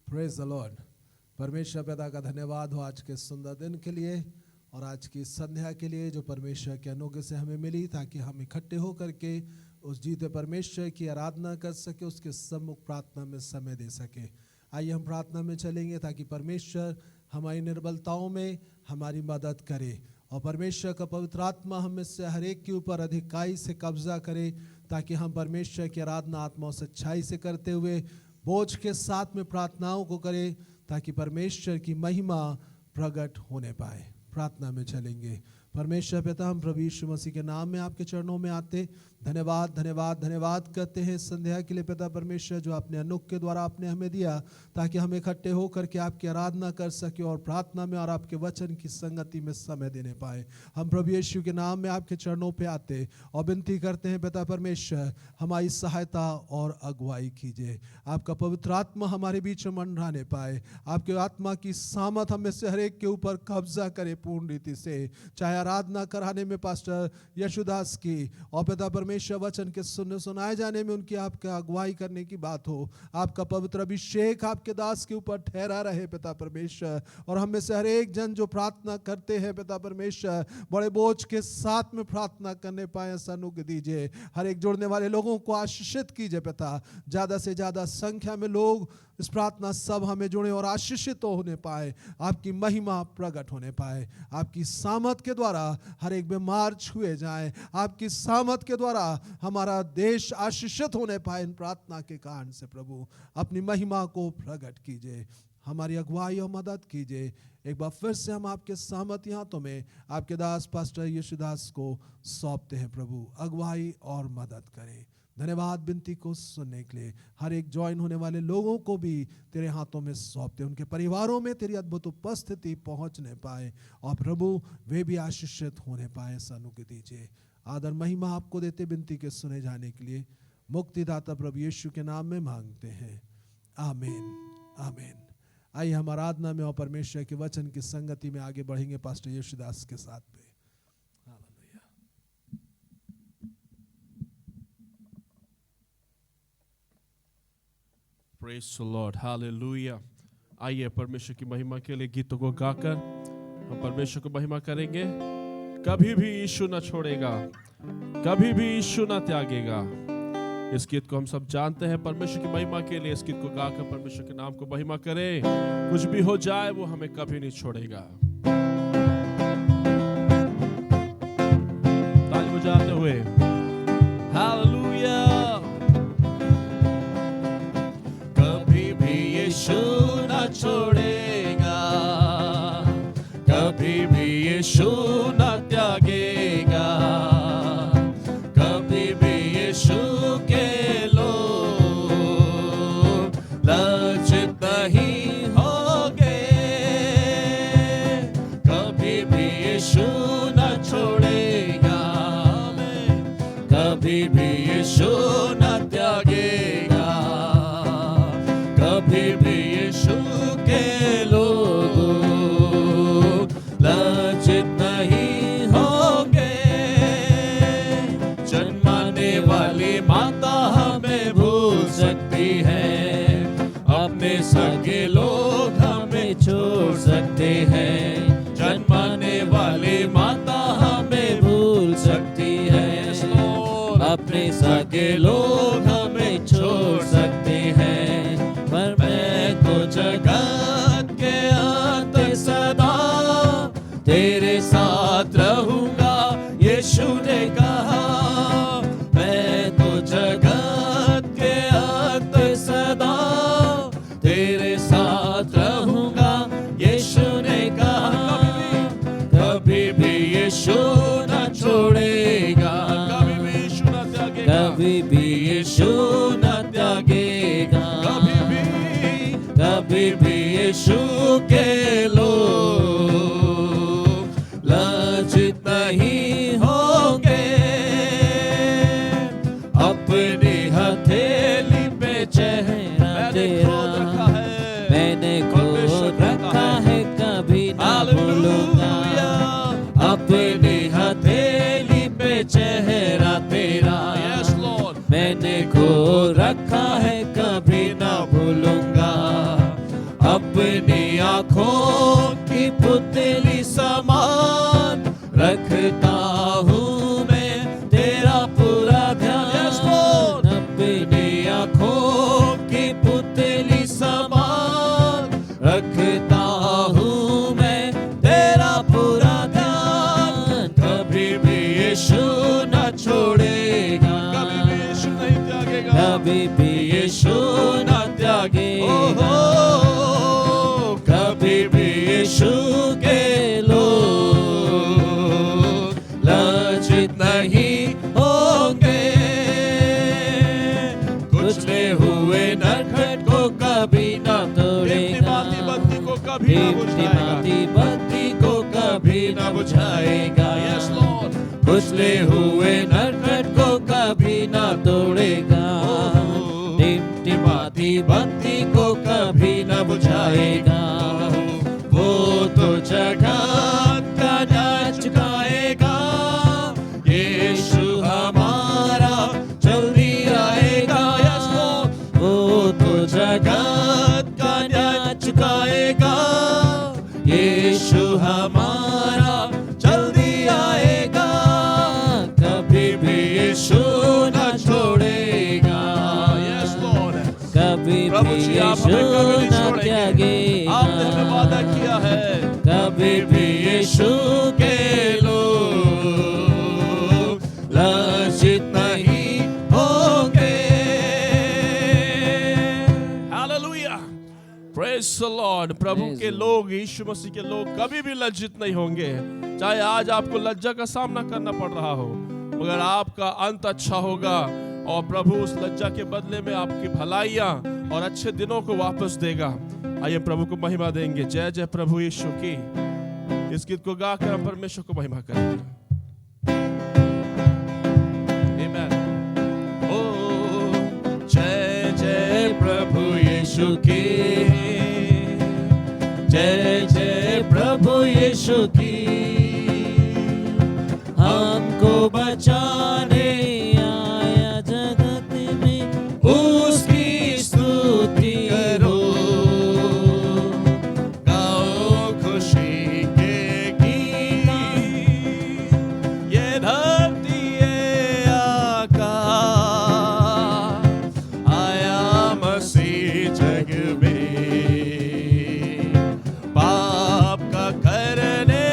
Praise the Lord. परमेश्वर पिता का धन्यवाद हो आज के सुंदर दिन के लिए और आज की संध्या के लिए जो परमेश्वर के अनुग्रह से हमें मिली, ताकि हम इकट्ठे होकर के उस जीते परमेश्वर की आराधना कर सके, उसके सम्मुख प्रार्थना में समय दे सके। आइए हम प्रार्थना में चलेंगे ताकि परमेश्वर हमारी निर्बलताओं में हमारी मदद करे और परमेश्वर का पवित्र आत्मा हम में से हर एक के ऊपर अधिकाई से कब्जा करे, ताकि हम परमेश्वर की आराधना आत्मा और सच्चाई से करते हुए बोझ के साथ में प्रार्थनाओं को करें, ताकि परमेश्वर की महिमा प्रकट होने पाए। प्रार्थना में चलेंगे। परमेश्वर पिता, हम प्रभु यीशु मसीह के नाम में आपके चरणों में आते धन्यवाद धन्यवाद धन्यवाद करते हैं संध्या के लिए पिता परमेश्वर, जो अपने अनुग्रह के द्वारा आपने हमें दिया, ताकि हम इकट्ठे होकर के आपकी आराधना कर सके और प्रार्थना में और आपके वचन की संगति में समय देने पाए। हम प्रभु यीशु के नाम में आपके चरणों पे आते और विनती करते हैं पिता परमेश्वर, हमारी सहायता और अगुवाई कीजिए। आपका पवित्र आत्मा हमारे बीच में मंडराने पाए, आपके आत्मा की सामर्थ हमें से हर एक के ऊपर कब्जा करे पूर्ण रीति से। चाहे आराधना कराने में पास्टर यशुदास की और पिता परमेश्वर वचन के सुनाए जाने में उनकी आपका अगुवाई करने की बात हो, आपका पवित्र अभिषेक आपके दास के ऊपर ठहरा रहे पिता परमेश्वर। और हम में से हर एक जन जो प्रार्थना करते हैं पिता परमेश्वर, बड़े बोझ के साथ में प्रार्थना करने पाए, ऐसा अनुग्रह दीजिए। हर एक जुड़ने वाले लोगों को आशीषित कीजिए पिता, ज्यादा से ज्यादा संख्या में लोग इस प्रार्थना सभा में जुड़े और आशीषित होने पाए, आपकी महिमा प्रकट होने पाए। आपकी सामर्थ के द्वारा हर एक बीमार छुए जाए, आपकी सामर्थ के द्वारा हमारा देश आशीषित होने पाए। इन प्रार्थना के कारण से प्रभु अपनी महिमा को प्रकट कीजिए, हमारी अगुवाई और मदद कीजिए। एक बार फिर से हम आपके सामर्थ्य हाथों में आपके दास पास्टर यीशुदास को सौंपते हैं। प्रभु अगुवाई और मदद करें। धन्यवाद विनती को सुनने के लिए। हर एक ज्वाइन होने वाले लोगों को भी तेरे हाथों में सौंपते, उनके परिवारों में तेरी अद्भुत उपस्थिति पहुंचने पाए और प्रभु वे भी आशीषित होने पाए, ऐसा अनुग्रह दीजिए। आदर महिमा आपको देते विनती के सुने जाने के लिए मुक्तिदाता प्रभु यीशु के नाम में मांगते हैं, आमीन आमीन। आइए हम आराधना में और परमेश्वर के वचन की संगति में आगे बढ़ेंगे पास्टर यीशुदास के साथ में। Praise the Lord, Hallelujah। आइए परमेश्वर की महिमा के लिए गीतों को गाकर हम परमेश्वर को महिमा करेंगे। कभी भी यीशु न छोड़ेगा, कभी भी यीशु न त्यागेगा। इस गीत को हम सब जानते हैं। परमेश्वर की महिमा के लिए इस गीत को गाकर परमेश्वर के नाम को महिमा करें। कुछ भी हो जाए वो हमें कभी नहीं छोड़ेगा। ताली बजाते हुए हालेलुया। यीशु न छोड़ेगा, कभी भी यीशु न त्यागेगा, कभी भी यीशु के लोग लज्जित नहीं होंगे। कभी भी यीशु न छोड़ेगा, कभी भी यीशु न त्यागेगा, कभी भी यीशु के लोग लज्जित नहीं होंगे। जन्माने वाली माता हमें भूल सकती है, अपने सगे लोग हमें छोड़ सकते हैं। जन्माने वाली माता हमें भूल सकती है, अपने सगे लोग हमें छोड़ सकते हैं। के लोग लज्जित नहीं होंगे। अपनी हथेली पे चेहरा तेरा मैंने खोद रखा है, कभी ना भूलूंगा। अपनी हथेली पे चेहरा तेरा मैंने खोद रखा है, कभी ना भूलूंगा। अपनी आँखों की पुतली समान रखता हूँ मैं तेरा पूरा ध्यान। अपनी आँखों की पुतली समान रखता हूँ मैं तेरा पूरा ध्यान। कभी भी यीशु न छोड़ेगा, कभी भी यीशु न त्यागेगा। कभी भी यीशु के लोग लज्जित नहीं होंगे। कुचले हुए नटखट को कभी ना तोड़ेगा, टिमटिमाती बत्ती को कभी ना बुझाएगा। कुचले हुए नटखट को कभी ना तोड़ेगा, टिमटिमाती बत्ती को कभी ना बुझाएगा। वो तो जगत का न्याय चुकाएगा, यीशु हमारा जल्दी आएगा। वो तो जगत का न्याय चुकाएगा, यीशु हमारा जल्दी आएगा। कभी भी यीशु न छोड़ेगा, कभी भी यीशु न त्यागेगा। आपने हमें वादा किया है, कभी भी यीशु के लोग लज्जित नहीं होंगे। Hallelujah, praise the lord. प्रभु के लोग, यीशु मसीह के लोग कभी भी लज्जित नहीं होंगे। चाहे आज आपको लज्जा का सामना करना पड़ रहा हो, मगर आपका अंत अच्छा होगा और प्रभु उस लज्जा के बदले में आपकी भलाइयां और अच्छे दिनों को वापस देगा। आइए प्रभु को महिमा देंगे। जय जय प्रभु यीशु की। इस गीत को गाकर हम परमेश्वर को महिमा करेंगे। आमीन। ओ जय जय प्रभु यीशु की, जय जय प्रभु यीशु की। हमको बचाने आया जगत में, उसकी स्तुति करो। गाओ खुशी के गीत, ये धरती ये आकाश, आया मसीह जग में पाप का करने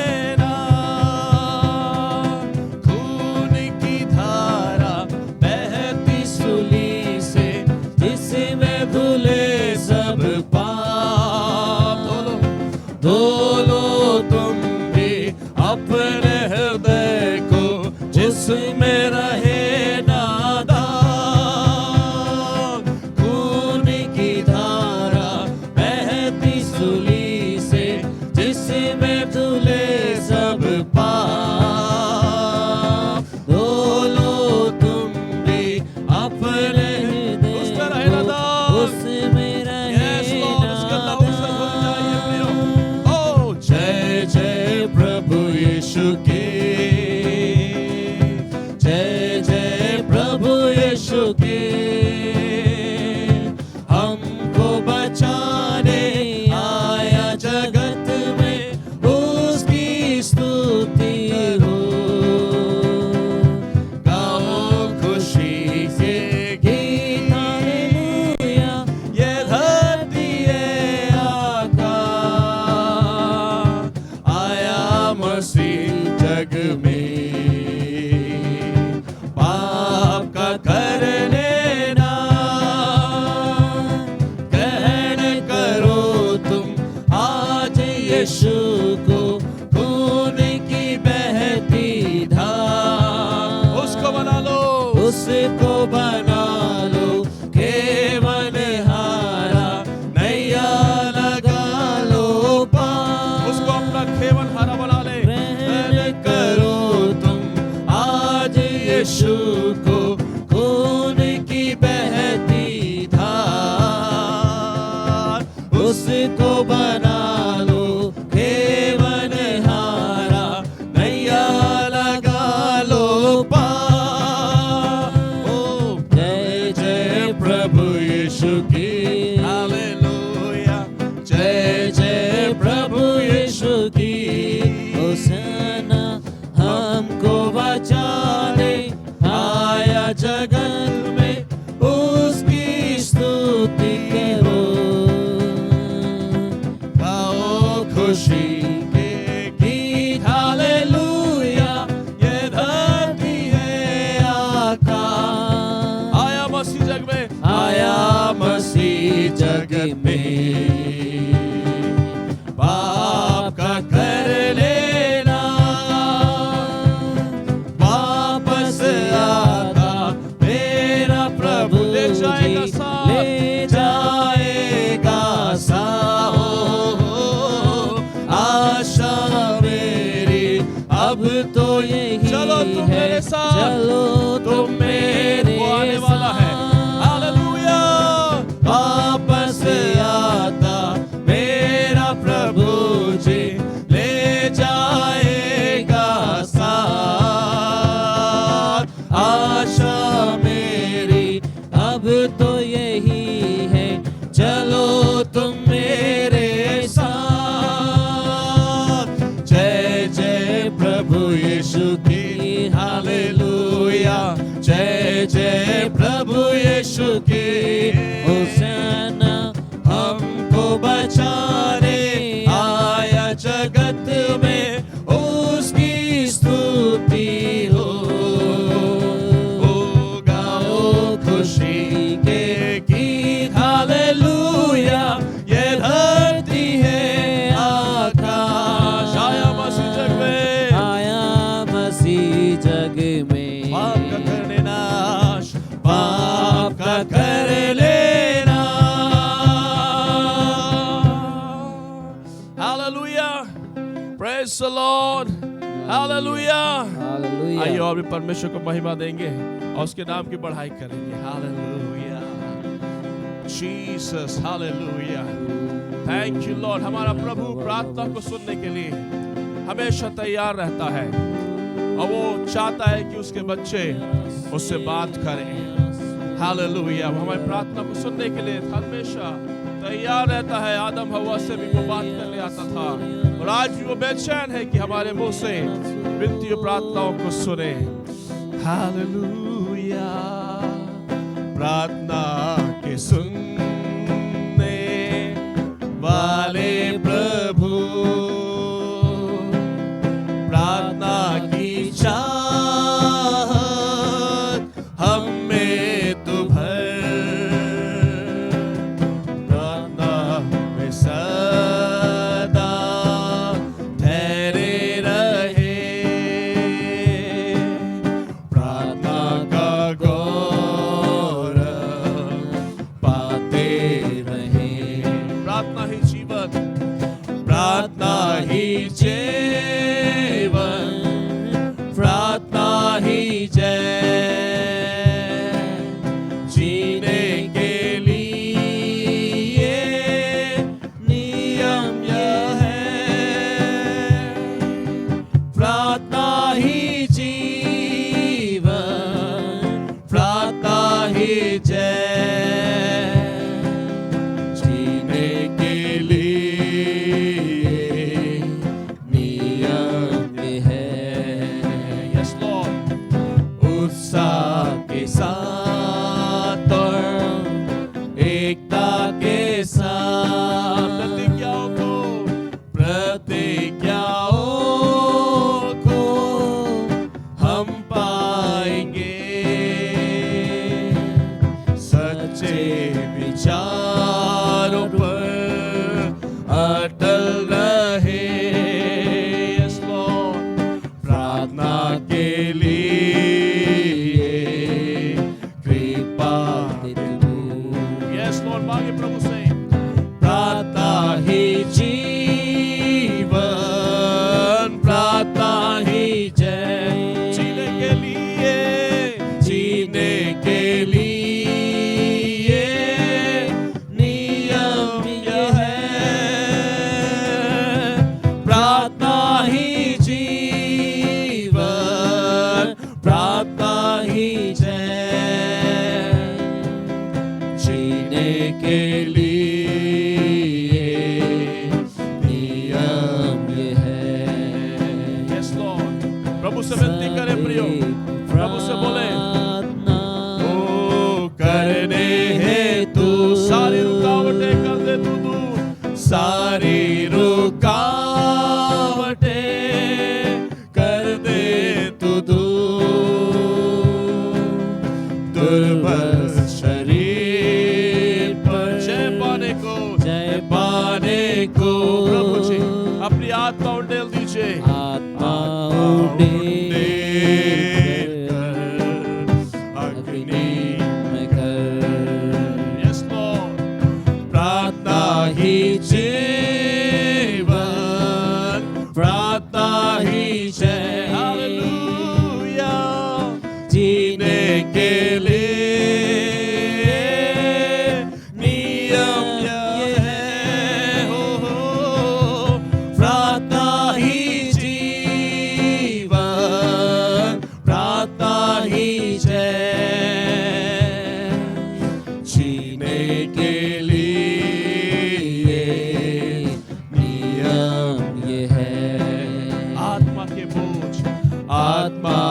को बना लो केवन हारा, नैया लगा लो पार। ओ जय जय प्रभु यीशु की, हालेलुया, जय जय प्रभु यीशु की। होशाना हमको बचाने आया जगत में, उसकी स्तुति करो। गाओ खुशी के गीत, हालेलुया, ये धरती है आकाश। आया मसीह जग में, आया मसीह जग में, पाप का कर लेना, वापस आता मेरा प्रभु ले जाएगा जी, साथ। ले जाएगा साथ। आशा मेरी अब तो यही चलो तुम है, मेरे साथ। चलो तुम मेरे वो आने वाला है। साथ। हालेलुया, वापस आता मेरा प्रभु जी, ले जाएगा साथ। आशा मेरी अब तो यही है, चलो तुम मेरे साथ। जय जय प्रभु यीशु की, हालेलुया, जय जय प्रभु यीशु की। होशाना हमको बचाने आया जगत में, उसकी स्तुति हो। ओ गाओ खुशी के गीत, हालेलुया, ये धरती है आकाश। आया मसीह जग में, आया मसीह जग में, पाप का करने नाश, पाप का कर लेना। Hallelujah, praise the Lord, hallelujah. Hallelujah. आइए और भी परमेश्वर को महिमा देंगे और उसके नाम की बढ़ाई करेंगे। Hallelujah, Jesus, hallelujah, thank you Lord. हमारा प्रभु प्रार्थना को सुनने के लिए हमेशा तैयार रहता है और वो चाहता है कि उसके बच्चे उससे बात करें। हालेलुया, वो हमारी प्रार्थना को सुनने के लिए हमेशा तैयार रहता है। आदम हवा से भी वो बात करने आता था और आज भी वो बेचैन है कि हमारे मुंह से विनती और प्रार्थनाओं को सुने। हालेलुया, प्रार्थना के सुनने वाले प्रभु, प्रार्थना की चाहत हम में तू भर, प्रार्थना में सदा ठहरे रहे, प्रार्थना का गौरव पाते रहे। प्रार्थना ही जीवन, प्रार्थना ही जीवन, प्रार्थना ही जय। जीने के लिए नियम यह है, प्रार्थना ही जीवन, प्रार्थना ही जय। जीने के लिए नियम है। यस लॉर्ड, उत्साह के साथ और एकता के साथ प्रतिज्ञाओं को हम पाएंगे। सच्चे विचारों पर अटल रहे। यस लॉर्ड, प्रार्थना के लिए कृपा दे तू। यस लॉर्ड, मांगे प्रभु से, प्रार्थना ही जीवन, प्रार्थना ही जय। जीने के लिए, जीने के लिए नियम यह है, जीने के लिए नियम ये है। Yes, Lord. प्रभु से विनती करें प्रियो, प्रभु से बोले ओ करने हेतु सारी रुकावटें कर दे तू दूर, सारी रुकावटें कर दे तू दूर। दुर्बल शरीर पर जय पाने को प्रभु जी अपनी आत्मा उंडेल दीजिए, आत्मा उड़ेल कर अग्नि में कर। Yes, Lord. प्रार्थना ही जीवन, प्रार्थना ही जय। Hallelujah. जीने के लिए नियम ये है। हो प्रार्थना ही जीवन, प्रार्थना ही जय। जीने के लिए नियम ये है। आत्मा के बोझ, आत्मा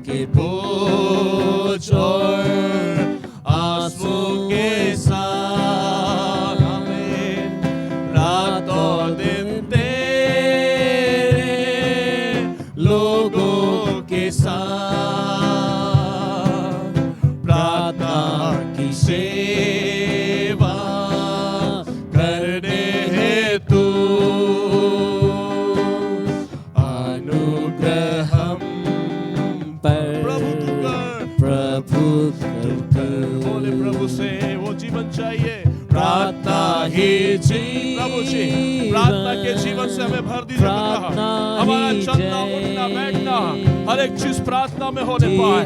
के बोझ और आंसू के साथ हमें रातों दिन तेरे लोगों के साथ प्रार्थना की सेवा करने हेतु अनुग्रह हम पर प्रभु तू कर। प्रभु तू कर। बोले प्रभु से वो जीवन चाहिए, प्रार्थना ही प्रभु जी प्रार्थना के जीवन से हमें भर दीजिए पिता। हमारा चलना उठना बैठना हर एक चीज प्रार्थना में होने पाए,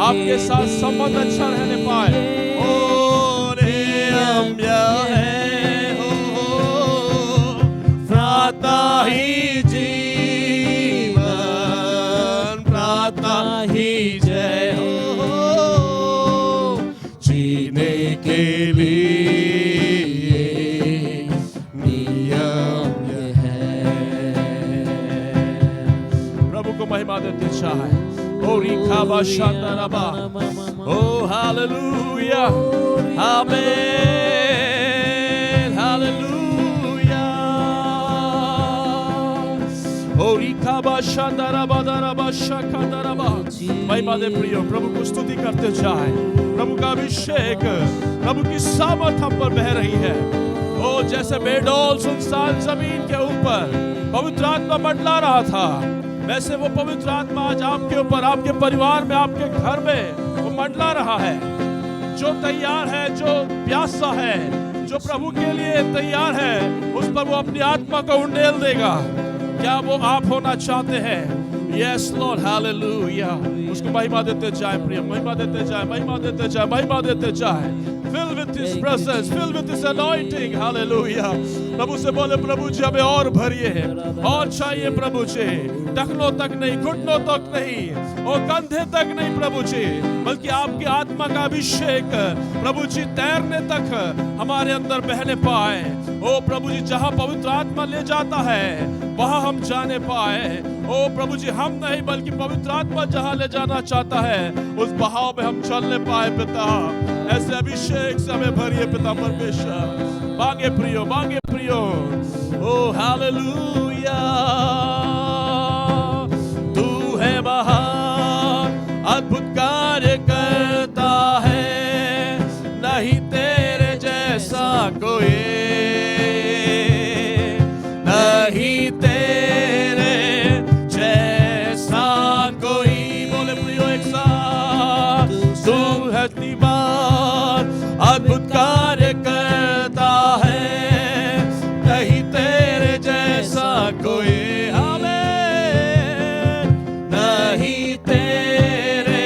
आपके साथ संबंध अच्छा रहने पाए। ओ रे हम है प्रार्थना ही जीवन, प्रार्थना ही जय। जीने के लिए नियम ये है। प्रभु को महिमा देते चाहे। ओ रिखाबा शांताराबा, ओ हालेलुया, आमेन, हालेलुया। ओ रिखाबा शांताराबा दाराबा शाखादाराबा। महिमा दे प्रियो, प्रभु को स्तुति करते जाए। प्रभु का अभिषेक, प्रभु की सामर्थ हम पर बह रही है। ओ जैसे बेडौल सुनसान जमीन के ऊपर पवित्र आत्मा मंडला रहा था, वैसे वो पवित्र आत्मा आज आपके ऊपर, आपके परिवार में, आपके घर में वो मंडला रहा है। जो तैयार है, जो प्यासा है, जो प्रभु के लिए तैयार है, उस पर वो अपनी आत्मा को उंडेल देगा। क्या वो आप होना चाहते हैं? Yes, Lord, hallelujah. उसको महिमा देते जाए प्रिय, महिमा देते जाए, महिमा देते जाए, महिमा देते जाए। Fill with His presence, fill with His anointing, hallelujah. प्रभु से बोले प्रभु जी हमें और भरिए, और चाहिए प्रभु जी। टखनों तक नहीं, घुटनों तक नहीं, और कंधे तक नहीं प्रभु जी, बल्कि आपकी आत्मा का अभिषेक प्रभु जी तैरने तक हमारे अंदर बहने पाए। ओ प्रभु जी जहाँ पवित्र आत्मा ले जाता है वहाँ हम जाने पाए। ओ प्रभु जी हम नहीं बल्कि पवित्र आत्मा जहाँ ले जाना चाहता है उस बहाव में हम चलने पाए पिता। ऐसे अभिषेक से हमें भरिए पिता परमेश्वर। मांगे प्रियो, मांगे प्रियो। ओ हालेलुया। तू है महान, अद्भुत कार्य करता है, नहीं तेरे जैसा कोई, नहीं तेरे जैसा कोई। बोले प्रियो एक साथ, तू है दीवान, अद्भुत कार्य करता है, नहीं तेरे जैसा कोई। आमीन। नहीं तेरे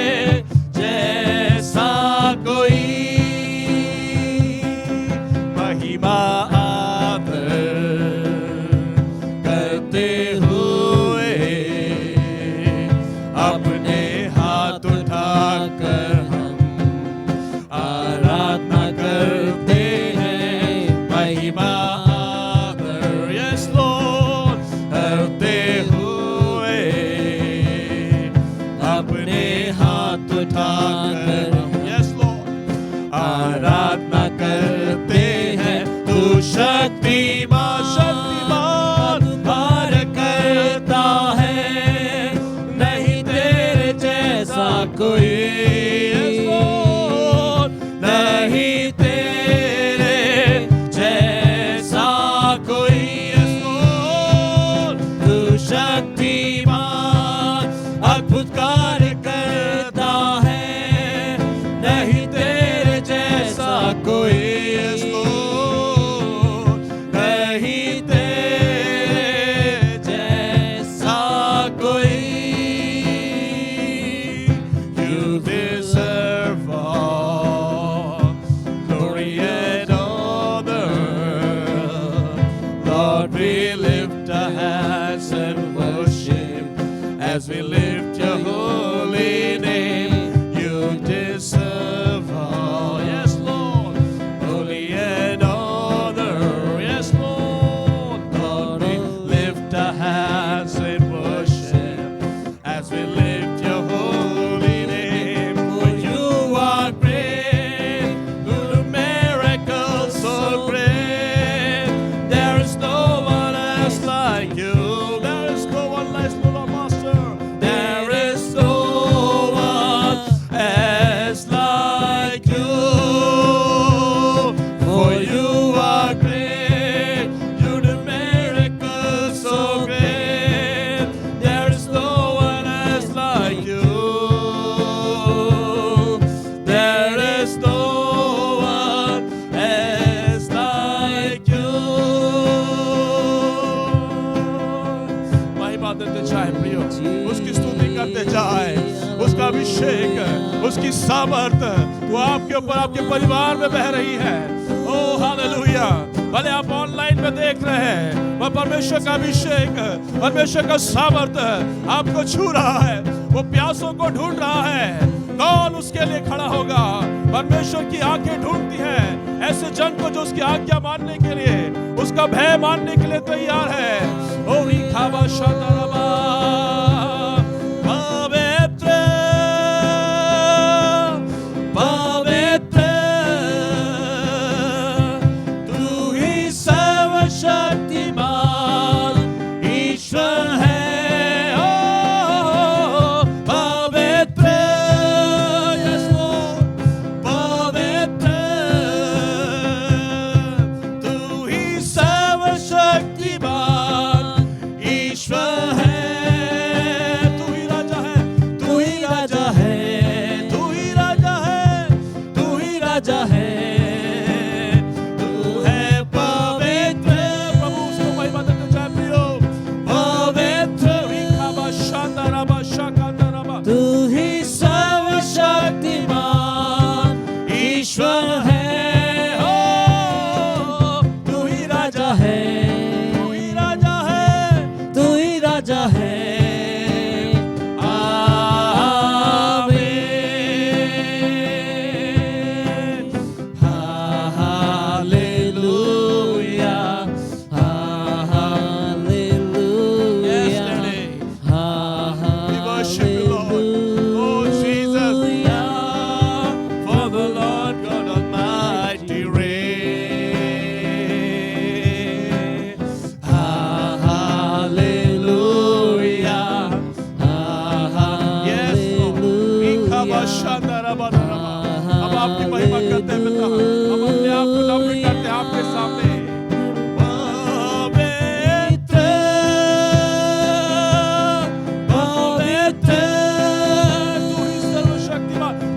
जैसा कोई। महिमा करते हुए अपने हाथ उठाकर हम आराधना करते सामर्थ वो आपके ऊपर, आपके परिवार में बह रही है। ओ हालेलुया। भले आप ऑनलाइन में देख रहे हैं, वह परमेश्वर का अभिषेक, परमेश्वर का सामर्थ आपको छू रहा है। वो प्यासों को ढूंढ रहा है, कौन उसके लिए खड़ा होगा। परमेश्वर की आंखें ढूंढती हैं ऐसे जन को जो उसकी आज्ञा मानने के लिए, उसका भय मानने के लिए तैयार है। ओ रिखाबा शादाराबा पवित्र पवित्र तू ही सर्वशक्तिमान ईश्वर है। अब आपकी महिमा करते हैं पिता, हम अपने आप को नम्र करते हैं आपके सामने।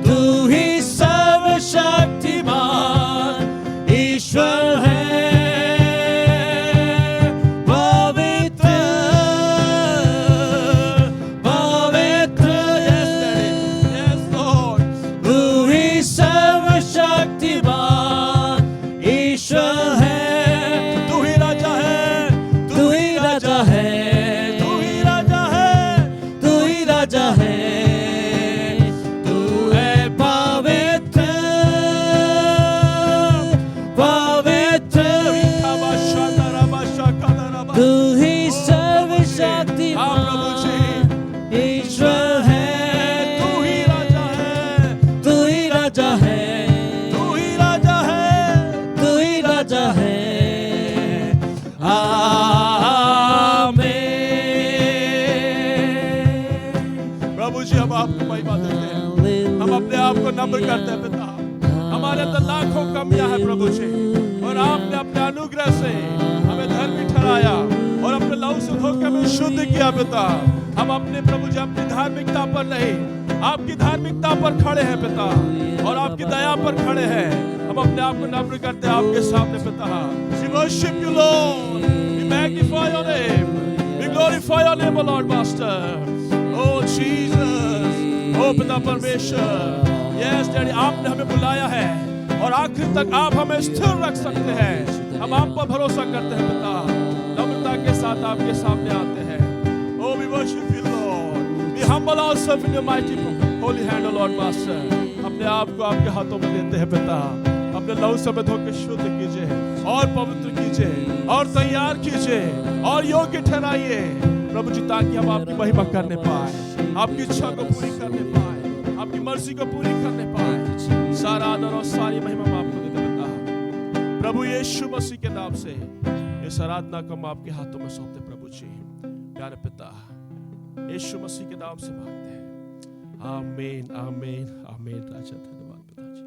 तू ही सर्वशक्तिमान ईश्वर है। नम्र करते हैं पिता, हमारे अंदर लाखों कमियां हैं प्रभु जी, और आपने अपने अनुग्रह से हमें धर्मी ठहराया और अपने लहू से धोकर हमें शुद्ध किया पिता। हम अपने प्रभु जी अपनी धार्मिकता पर नहीं, आपकी धार्मिकता पर खड़े हैं पिता, और आपकी दया पर खड़े हैं। हम अपने आप को नम्र करते हैं आपके सामने पिता। We worship you Lord, we magnify your name, we glorify your name O Lord Master, oh Jesus, oh पिता परमेश्वर। यस डैडी, आपने हमें बुलाया है और आखिर तक आप हमें स्थिर रख सकते हैं। हम आप पर भरोसा करते हैं पिता, नम्रता के साथ आपके सामने आते हैं। Oh, we worship you Lord, we humble ourselves in your mighty holy hand O Lord Master। अपने आप को आपके हाथों में देते हैं पिता, अपने लहू से धो के शुद्ध कीजिए और पवित्र कीजिए और तैयार कीजिए और योग्य ठहराइए प्रभु जी, ताकि हम आपकी महिमा करने पाए, आपकी इच्छा को पूरी करने पाए, आपकी मर्जी को पूरी करने पाए। सारा आदर और सारी महिमा हम आपको देते पिता, प्रभु यीशु मसीह के नाम से इस आराधना को हम आपके हाथों में सौंपते प्रभु जी। प्यारे पिता, यीशु मसीह के नाम से मांगते हैं, आमीन आमीन आमीन। राजा धन्यवाद पिता जी।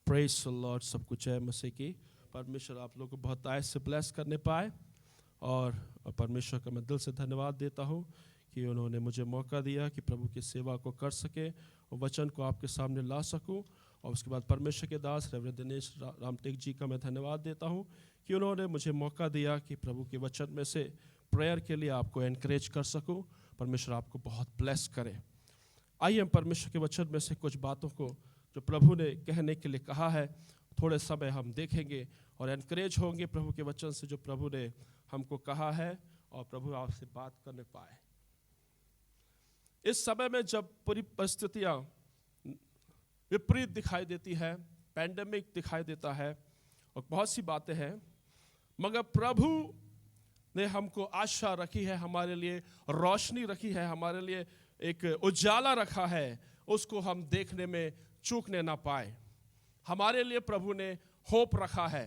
Praise the Lord. सब कुछ है मसीह की। परमेश्वर आप लोगों को बहुत आयत से ब्लेस करने पाए, और परमेश्वर का मैं दिल से धन्यवाद देता हूँ कि उन्होंने मुझे मौका दिया कि प्रभु की सेवा को कर सके और वचन को आपके सामने ला सकूं। और उसके बाद परमेश्वर के दास रेवरेंड दिनेश रामटेक जी का मैं धन्यवाद देता हूं कि उन्होंने मुझे मौका दिया कि प्रभु के वचन में से प्रेयर के लिए आपको एनकरेज कर सकूं। परमेश्वर आपको बहुत ब्लेस करे। आइए हम परमेश्वर के वचन में से कुछ बातों को जो प्रभु ने कहने के लिए कहा है थोड़े समय हम देखेंगे और एनकरेज होंगे प्रभु के वचन से जो प्रभु ने हमको कहा है और प्रभु आपसे बात करने पाए। इस समय में जब पूरी परिस्थितियां विपरीत दिखाई देती है, पैंडेमिक दिखाई देता है और बहुत सी बातें हैं, मगर प्रभु ने हमको आशा रखी है, हमारे लिए रोशनी रखी है, हमारे लिए एक उजाला रखा है, उसको हम देखने में चूकने ना पाए। हमारे लिए प्रभु ने होप रखा है।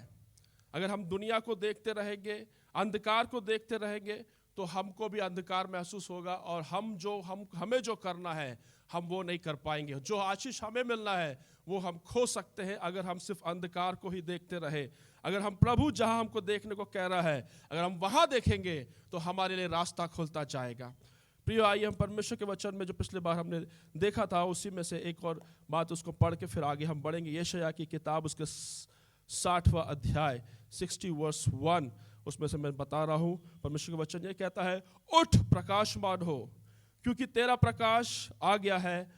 अगर हम दुनिया को देखते रहेंगे, अंधकार को देखते रहेंगे, तो हमको भी अंधकार महसूस होगा और हमें जो करना है हम वो नहीं कर पाएंगे। जो आशीष हमें मिलना है वो हम खो सकते हैं अगर हम सिर्फ अंधकार को ही देखते रहे। अगर हम प्रभु जहां हमको देखने को कह रहा है अगर हम वहां देखेंगे तो हमारे लिए रास्ता खुलता जाएगा। प्रियो, आइए हम परमेश्वर के वचन में जो पिछले बार हमने देखा था उसी में से एक और बात उसको पढ़ के फिर आगे हम बढ़ेंगे। यशायाह की किताब उसके 60वां अध्याय 60 वर्स 1 उसमें से मैं बता रहा हूं। परमेश्वर का वचन ये कहता है, उठ प्रकाशमान हो क्योंकि तेरा प्रकाश आ गया है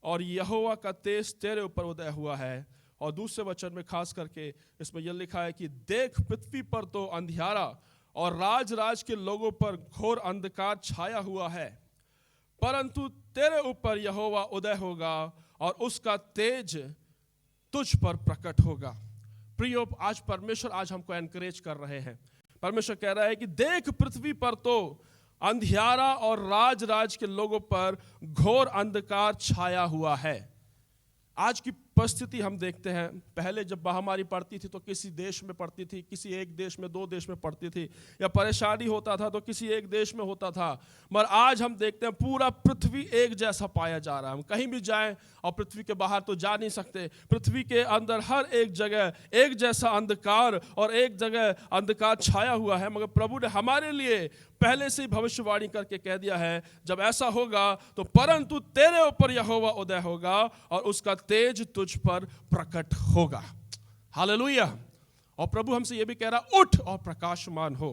और यहोवा का तेज तेरे ऊपर उदय हुआ है। और दूसरे वचन में खास करके इसमें यह लिखा है कि देख पृथ्वी पर तो अंधियारा और राज के लोगों पर घोर अंधकार छाया हुआ है, परंतु तेरे ऊपर यहोवा उदय होगा और उसका तेज तुझ पर प्रकट होगा। प्रियो, आज परमेश्वर हमको एनकरेज कर रहे हैं। परमेश्वर कह रहा है कि देख पृथ्वी पर तो अंधियारा और राज के लोगों पर घोर अंधकार छाया हुआ है। आज की परिस्थिति हम देखते हैं, पहले जब महामारी पड़ती थी तो किसी देश में पड़ती थी, किसी एक देश में, दो देश में पड़ती थी, या परेशानी होता था तो किसी एक देश में होता था। मगर आज हम देखते हैं पूरा पृथ्वी एक जैसा पाया जा रहा है। हम कहीं भी जाएं और पृथ्वी के बाहर तो जा नहीं सकते, पृथ्वी के अंदर हर एक जगह एक जैसा अंधकार और एक जगह अंधकार छाया हुआ है। मगर प्रभु ने हमारे लिए पहले से ही भविष्यवाणी करके कह दिया है, जब ऐसा होगा तो परंतु तेरे ऊपर यहोवा उदय होगा और उसका तेज तुझ पर प्रकट होगा। हालेलुया। और प्रभु हमसे यह भी कह रहा, उठ और प्रकाशमान हो।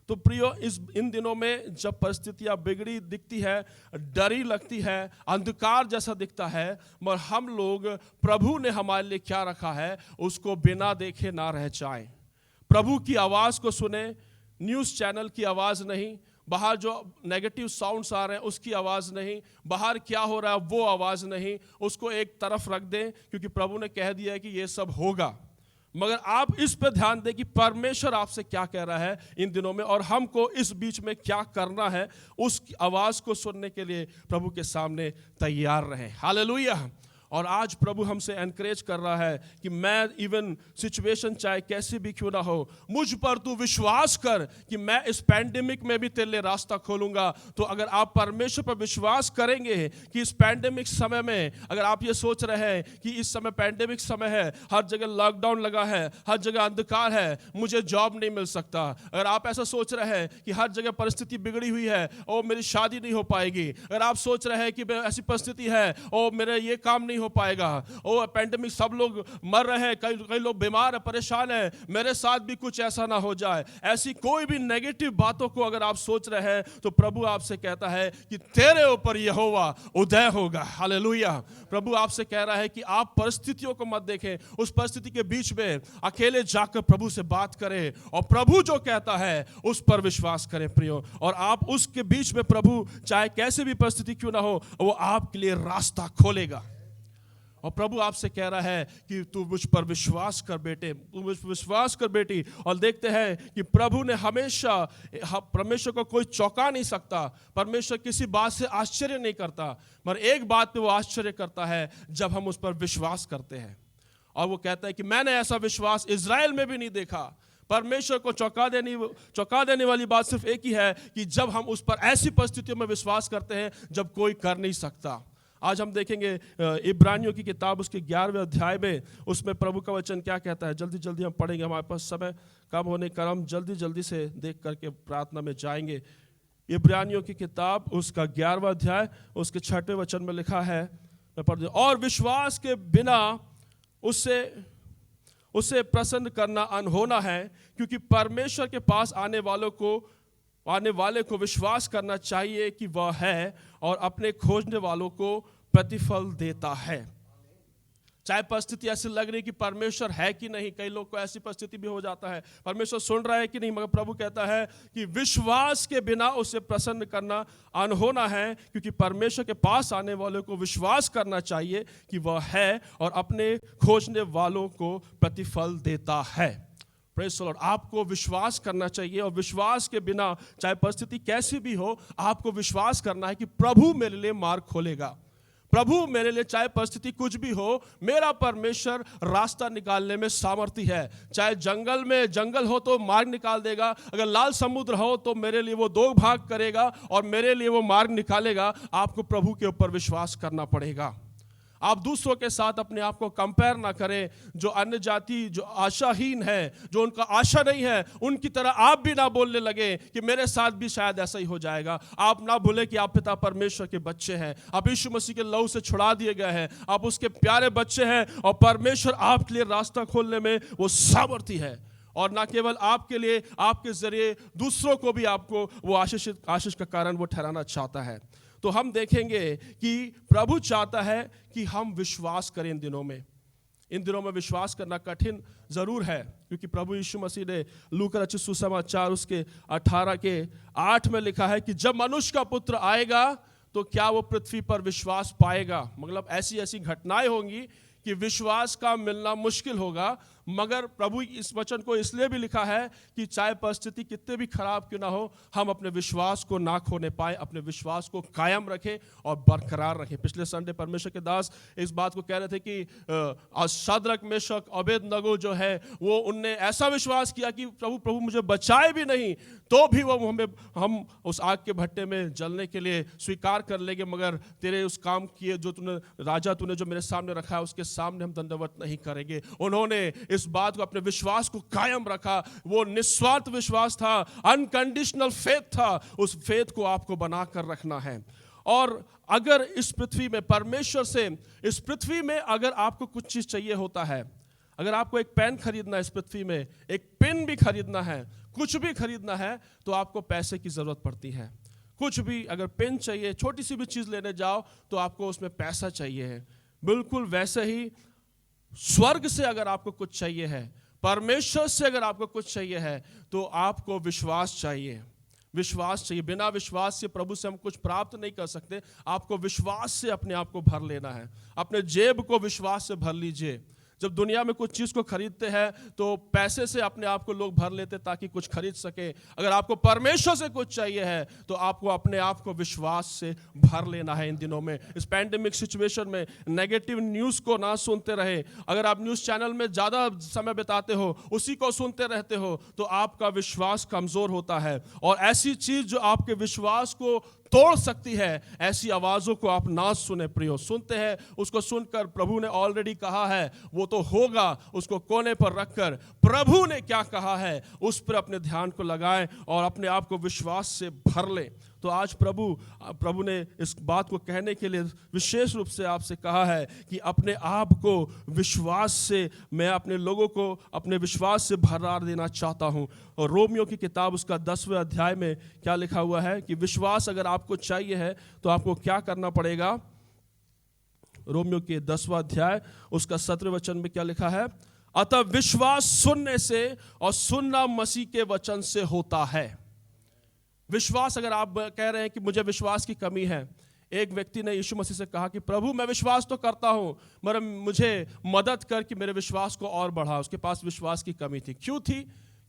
तो प्रियो, इन दिनों में जब परिस्थितियां बिगड़ी दिखती है, डरी लगती है, अंधकार जैसा दिखता है, मगर हम लोग प्रभु ने हमारे लिए क्या रखा है उसको बिना देखे ना रह जाएं। प्रभु की आवाज को सुने, न्यूज़ चैनल की आवाज़ नहीं, बाहर जो नेगेटिव साउंड्स आ रहे हैं उसकी आवाज़ नहीं, बाहर क्या हो रहा है वो आवाज़ नहीं, उसको एक तरफ रख दें क्योंकि प्रभु ने कह दिया है कि ये सब होगा। मगर आप इस पे ध्यान दें कि परमेश्वर आपसे क्या कह रहा है इन दिनों में और हमको इस बीच में क्या करना है, उस आवाज़ को सुनने के लिए प्रभु के सामने तैयार रहें। हालेलुया। और आज प्रभु हमसे एनकरेज कर रहा है कि मैं इवन सिचुएशन चाहे कैसी भी क्यों ना हो, मुझ पर तू विश्वास कर कि मैं इस पैंडेमिक में भी तेरे लिए रास्ता खोलूंगा। तो अगर आप परमेश्वर पर विश्वास करेंगे कि इस पैंडेमिक समय में, अगर आप ये सोच रहे हैं कि इस समय पैंडेमिक समय है, हर जगह लॉकडाउन लगा है, हर जगह अंधकार है, मुझे जॉब नहीं मिल सकता, अगर आप ऐसा सोच रहे हैं कि हर जगह परिस्थिति बिगड़ी हुई है और मेरी शादी नहीं हो पाएगी, अगर आप सोच रहे हैं कि ऐसी परिस्थिति है और मेरे ये काम नहीं हो पाएगा, ओ पैंडेमिक सब लोग मर रहे हैं, कई लोग बीमार है, परेशान है, मेरे साथ भी कुछ ऐसा ना हो जाए, ऐसी कोई भी नेगेटिव बातों को अगर आप सोच रहे हैं तो प्रभु आपसे कहता है कि तेरे ऊपर यहोवा उदय होगा। हालेलुया। प्रभु आपसे कह रहा है कि आप परिस्थितियों को मत देखें, उस परिस्थिति के बीच में अकेले जाकर प्रभु से बात करें और प्रभु जो कहता है उस पर विश्वास करें प्रियो। और आप उसके बीच में प्रभु चाहे कैसे भी परिस्थिति क्यों ना हो, वो आपके लिए रास्ता खोलेगा। और प्रभु आपसे कह रहा है कि तू मुझ पर विश्वास कर बेटे, तू मुझ पर विश्वास कर बेटी। और देखते हैं कि प्रभु ने हमेशा, परमेश्वर को कोई चौंका नहीं सकता, परमेश्वर किसी बात से आश्चर्य नहीं करता, मगर एक बात पे वो आश्चर्य करता है जब हम उस पर विश्वास करते हैं। और वो कहता है कि मैंने ऐसा विश्वास इजराइल में भी नहीं देखा। परमेश्वर को चौंका देने वाली बात सिर्फ एक ही है कि जब हम उस पर ऐसी परिस्थितियों में विश्वास करते हैं जब कोई कर नहीं सकता। आज हम देखेंगे इब्रानियों की किताब उसके 11वें अध्याय में, उसमें प्रभु का वचन क्या कहता है। जल्दी जल्दी हम पढ़ेंगे, हमारे पास समय कम होने का हम जल्दी से देख करके प्रार्थना में जाएंगे। इब्रानियों की किताब उसका 11वां अध्याय उसके 6वें वचन में लिखा है, मैं पढ़ दूं, और विश्वास के बिना उसे प्रसन्न करना अनहोना है, क्योंकि परमेश्वर के पास आने वाले को विश्वास करना चाहिए कि वह है और अपने खोजने वालों को प्रतिफल देता है। चाहे परिस्थिति ऐसी लग रही कि परमेश्वर है कि नहीं, कई लोग को ऐसी परिस्थिति भी हो जाता है, परमेश्वर सुन रहा है कि नहीं, मगर प्रभु कहता है कि विश्वास के बिना उसे प्रसन्न करना अनहोना है, क्योंकि परमेश्वर के पास आने वालों को विश्वास करना चाहिए कि वह है और अपने खोजने वालों को प्रतिफल देता है। Praise the Lord. आपको विश्वास करना चाहिए, और विश्वास के बिना चाहे परिस्थिति कैसी भी हो, आपको विश्वास करना है कि प्रभु मेरे लिए मार्ग खोलेगा। प्रभु मेरे लिए, चाहे परिस्थिति कुछ भी हो, मेरा परमेश्वर रास्ता निकालने में सामर्थ्य है। चाहे जंगल में जंगल हो तो मार्ग निकाल देगा, अगर लाल समुद्र हो तो मेरे लिए वो 2 भाग करेगा और मेरे लिए वो मार्ग निकालेगा। आपको प्रभु के ऊपर विश्वास करना पड़ेगा। आप दूसरों के साथ अपने आप को कंपेयर ना करें। जो अन्य जाति, जो आशाहीन है, जो उनका आशा नहीं है, उनकी तरह आप भी ना बोलने लगे कि मेरे साथ भी शायद ऐसा ही हो जाएगा। आप ना भूलें कि आप पिता परमेश्वर के बच्चे हैं, आप यीशु मसीह के लहू से छुड़ा दिए गए हैं, आप उसके प्यारे बच्चे हैं, और परमेश्वर आपके लिए रास्ता खोलने में वो सामर्थ्य है। और ना केवल आपके लिए, आपके जरिए दूसरों को भी आपको वो आशीष का कारण वो ठहराना चाहता है। तो हम देखेंगे कि प्रभु चाहता है कि हम विश्वास करें। इन दिनों में विश्वास करना कठिन जरूर है, क्योंकि प्रभु यीशु मसीह ने लूका रचित सुसमाचार उसके 18:8 में लिखा है कि जब मनुष्य का पुत्र आएगा तो क्या वो पृथ्वी पर विश्वास पाएगा। मतलब ऐसी घटनाएं होंगी कि विश्वास का मिलना मुश्किल होगा। मगर प्रभु इस वचन को इसलिए भी लिखा है कि चाहे परिस्थिति कितने भी खराब क्यों ना हो, हम अपने विश्वास को ना खोने पाए, अपने विश्वास को कायम रखें और बरकरार रखें। पिछले संडे परमेश्वर के दास इस बात को कह रहे थे कि शद्रक, मेशक, अबेदनगो जो है वो उनने ऐसा विश्वास किया कि प्रभु मुझे बचाए भी नहीं तो भी वो हम उस आग के भट्टे में जलने के लिए स्वीकार कर लेंगे, मगर तेरे उस काम किए जो तूने जो मेरे सामने रखा है उसके सामने हम दंडवत नहीं करेंगे। उन्होंने इस बात को, अपने विश्वास को कायम रखा। वो निस्वार्थ विश्वास था, अनकंडीशनल फेथ था। उस फेथ को आपको बनाकर रखना है। और अगर इस पृथ्वी में परमेश्वर से, इस पृथ्वी में अगर आपको कुछ चीज चाहिए होता है, अगर आपको एक पेन खरीदना है, इस पृथ्वी में एक पेन भी खरीदना है, कुछ भी खरीदना है, तो आपको पैसे की जरूरत पड़ती है। कुछ भी, अगर पेन चाहिए, छोटी सी भी चीज लेने जाओ तो आपको उसमें पैसा चाहिए है। बिल्कुल वैसे ही स्वर्ग से अगर आपको कुछ चाहिए है, परमेश्वर से अगर आपको कुछ चाहिए है, तो आपको विश्वास चाहिए। विश्वास चाहिए। बिना विश्वास से प्रभु से हम कुछ प्राप्त नहीं कर सकते। आपको विश्वास से अपने आप को भर लेना है। अपने जेब को विश्वास से भर लीजिए। जब दुनिया में कुछ चीज़ को खरीदते हैं तो पैसे से अपने आप को लोग भर लेते ताकि कुछ खरीद सके। अगर आपको परमेश्वर से कुछ चाहिए है तो आपको अपने आप को विश्वास से भर लेना है। इन दिनों में, इस पैंडेमिक सिचुएशन में नेगेटिव न्यूज़ को ना सुनते रहे। अगर आप न्यूज़ चैनल में ज़्यादा समय बिताते हो, उसी को सुनते रहते हो, तो आपका विश्वास कमज़ोर होता है। और ऐसी चीज़ जो आपके विश्वास को तोड़ सकती है, ऐसी आवाज़ों को आप ना सुने प्रियो। सुनते हैं, उसको सुनकर प्रभु ने ऑलरेडी कहा है वो तो होगा, उसको कोने पर रखकर प्रभु ने क्या कहा है उस पर अपने ध्यान को लगाएं और अपने आप को विश्वास से भर लें। तो आज प्रभु ने इस बात को कहने के लिए विशेष रूप से आपसे कहा है कि अपने आप को विश्वास से, मैं अपने लोगों को अपने विश्वास से भरा देना चाहता हूं। और रोमियो की किताब उसका 10वें अध्याय में क्या लिखा हुआ है कि विश्वास अगर आपको चाहिए है तो आपको क्या करना पड़ेगा। रोमियो के 10वां अध्याय उसका 17वें वचन में क्या लिखा है, अतः विश्वास सुनने से और सुनना मसीह के वचन से होता है। विश्वास, अगर आप कह रहे हैं कि मुझे विश्वास की कमी है, एक व्यक्ति ने यीशु मसीह से कहा कि प्रभु मैं विश्वास तो करता हूं मगर मुझे मदद कर कि मेरे विश्वास को और बढ़ा। उसके पास विश्वास की कमी थी। क्यों थी?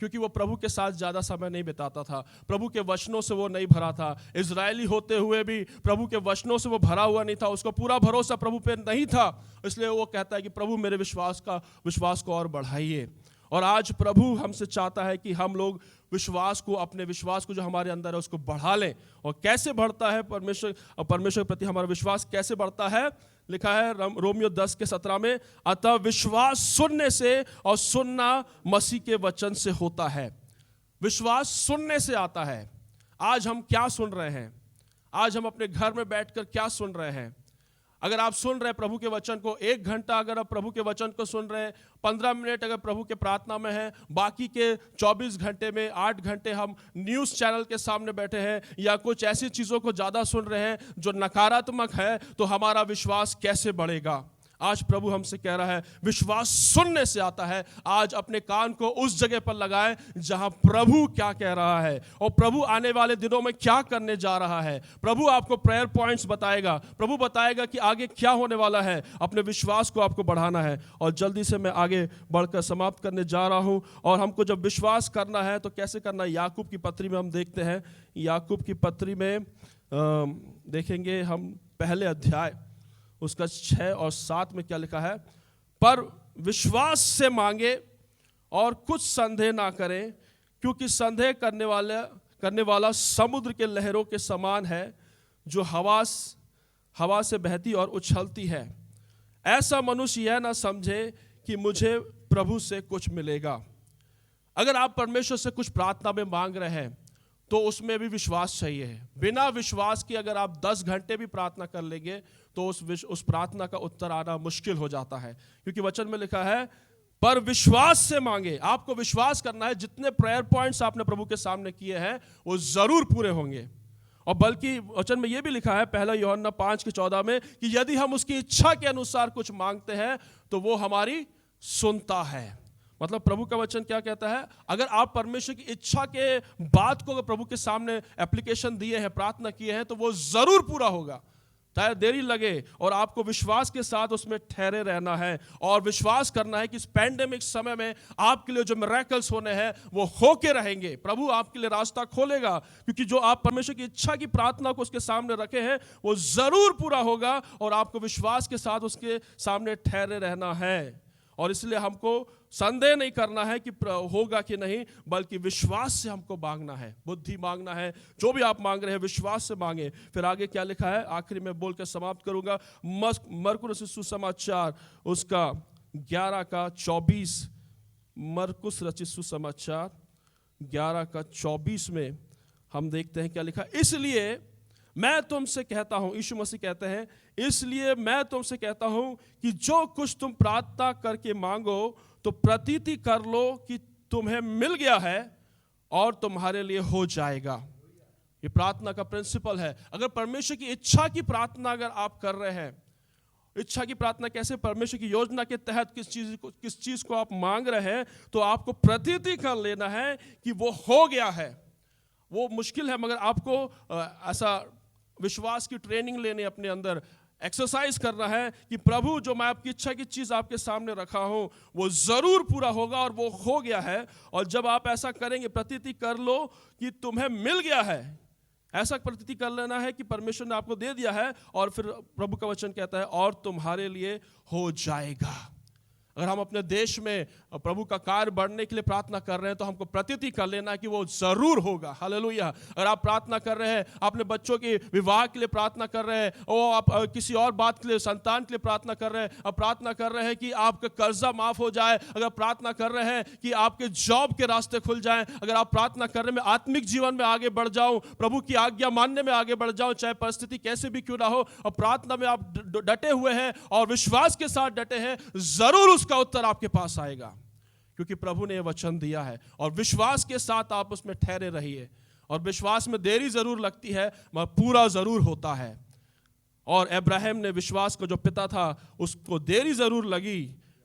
क्योंकि वो प्रभु के साथ ज़्यादा समय नहीं बिताता था, प्रभु के वचनों से वो नहीं भरा था। इजरायली होते हुए भी प्रभु के वचनों से वो भरा हुआ नहीं था, उसको पूरा भरोसा प्रभु पे नहीं था। इसलिए वो कहता है कि प्रभु मेरे विश्वास को और बढ़ाइए। और आज प्रभु हमसे चाहता है कि हम लोग विश्वास को, अपने विश्वास को जो हमारे अंदर है उसको बढ़ा लें। और कैसे बढ़ता है परमेश्वर के प्रति हमारा विश्वास कैसे बढ़ता है? लिखा है रोमियो 10:17 में, अतः विश्वास सुनने से और सुनना मसीह के वचन से होता है। विश्वास सुनने से आता है। आज हम क्या सुन रहे हैं, आज हम अपने घर में बैठकर क्या सुन रहे हैं। अगर आप सुन रहे हैं प्रभु के वचन को 1 घंटा, अगर आप प्रभु के वचन को सुन रहे हैं, 15 मिनट अगर प्रभु के प्रार्थना में है, बाकी के 24 घंटे में 8 घंटे हम न्यूज़ चैनल के सामने बैठे हैं या कुछ ऐसी चीज़ों को ज़्यादा सुन रहे हैं जो नकारात्मक है, तो हमारा विश्वास कैसे बढ़ेगा। आज प्रभु हमसे कह रहा है विश्वास सुनने से आता है। आज अपने कान को उस जगह पर लगाएं जहां प्रभु क्या कह रहा है और प्रभु आने वाले दिनों में क्या करने जा रहा है। प्रभु आपको प्रेयर पॉइंट्स बताएगा, प्रभु बताएगा कि आगे क्या होने वाला है। अपने विश्वास को आपको बढ़ाना है। और जल्दी से मैं आगे बढ़कर समाप्त करने जा रहा हूं। और हमको जब विश्वास करना है तो कैसे करना है, याकूब की पत्री में हम देखते हैं। याकूब की पत्री में देखेंगे हम पहले अध्याय उसका 6 और 7 में क्या लिखा है, पर विश्वास से मांगे और कुछ संदेह ना करें, क्योंकि संदेह करने वाला समुद्र के लहरों के समान है, जो हवा से बहती और उछलती है। ऐसा मनुष्य यह ना समझे कि मुझे प्रभु से कुछ मिलेगा। अगर आप परमेश्वर से कुछ प्रार्थना में मांग रहे हैं तो उसमें भी विश्वास चाहिए। बिना विश्वास के अगर आप 10 घंटे भी प्रार्थना कर लेंगे तो उस प्रार्थना का उत्तर आना मुश्किल हो जाता है, क्योंकि वचन में लिखा है पर विश्वास से मांगे। आपको विश्वास करना है जितने प्रेयर पॉइंट्स आपने प्रभु के सामने किए हैं वो जरूर पूरे होंगे। और बल्कि वचन में यह भी लिखा है पहला यूहन्ना 5:14 में कि यदि हम उसकी इच्छा के अनुसार कुछ मांगते हैं तो वो हमारी सुनता है। मतलब प्रभु का वचन क्या कहता है, अगर आप परमेश्वर की इच्छा के बात को प्रभु के सामने एप्लीकेशन दिए हैं, प्रार्थना किए हैं, तो वो जरूर पूरा होगा, चाहे देरी लगे। और आपको विश्वास के साथ उसमें ठहरे रहना है और विश्वास करना है कि इस पैंडेमिक समय में आपके लिए जो मिरेकल्स होने हैं वो होके रहेंगे। प्रभु आपके लिए रास्ता खोलेगा, क्योंकि जो आप परमेश्वर की इच्छा की प्रार्थना को उसके सामने रखे हैं वो जरूर पूरा होगा और आपको विश्वास के साथ उसके सामने ठहरे रहना है। और इसलिए हमको संदेह नहीं करना है कि होगा कि नहीं, बल्कि विश्वास से हमको मांगना है, बुद्धि मांगना है। जो भी आप मांग रहे हैं विश्वास से मांगे। फिर आगे क्या लिखा है, आखिरी में बोल के समाप्त करूंगा। मरकुस रचित सुसमाचार उसका 11:24, मरकुस रचित सुसमाचार 11:24 में हम देखते हैं क्या लिखा। इसलिए मैं तुमसे कहता हूं, यीशु मसीह कहते हैं, इसलिए मैं तुमसे कहता हूं कि जो कुछ तुम प्रार्थना करके मांगो तो प्रतीति कर लो कि तुम्हें मिल गया है और तुम्हारे लिए हो जाएगा। ये प्रार्थना का प्रिंसिपल है। अगर परमेश्वर की इच्छा की प्रार्थना अगर आप कर रहे हैं, इच्छा की प्रार्थना कैसे, परमेश्वर की योजना के तहत किस चीज को आप मांग रहे हैं, तो आपको प्रतीति कर लेना है कि वो हो गया है। वो मुश्किल है, मगर आपको ऐसा विश्वास की ट्रेनिंग लेने, अपने अंदर एक्सरसाइज करना है कि प्रभु जो मैं आपकी इच्छा की चीज आपके सामने रखा हूं वो जरूर पूरा होगा और वो हो गया है। और जब आप ऐसा करेंगे, प्रतीति कर लो कि तुम्हें मिल गया है, ऐसा प्रतीति कर लेना है कि परमेश्वर ने आपको दे दिया है। और फिर प्रभु का वचन कहता है और तुम्हारे लिए हो जाएगा। अगर हम अपने देश में प्रभु का कार्य बढ़ने के लिए प्रार्थना कर रहे हैं तो हमको प्रतीति कर लेना है कि वो जरूर होगा। हालेलुया। अगर आप प्रार्थना कर रहे हैं, अपने बच्चों के विवाह के लिए प्रार्थना कर रहे हैं, और आप किसी और बात के लिए, संतान के लिए प्रार्थना कर रहे हैं, अब प्रार्थना कर रहे हैं कि आपका कर्जा माफ हो जाए, अगर प्रार्थना कर रहे हैं कि आपके जॉब के रास्ते खुल जाएं, अगर आप प्रार्थना कर रहे हैं मैं आत्मिक जीवन में आगे बढ़ जाऊं, प्रभु की आज्ञा मानने में आगे बढ़ जाऊं, चाहे परिस्थिति कैसे भी क्यों ना हो, और प्रार्थना में आप डटे हुए हैं और विश्वास के साथ डटे हैं, जरूर उसका उत्तर आपके पास आएगा, क्योंकि प्रभु ने यह वचन दिया है। और विश्वास के साथ आप उसमें ठहरे रहिए। और विश्वास में देरी जरूर लगती है मगर पूरा जरूर होता है। और अब्राहम ने विश्वास को जो पिता था उसको देरी जरूर लगी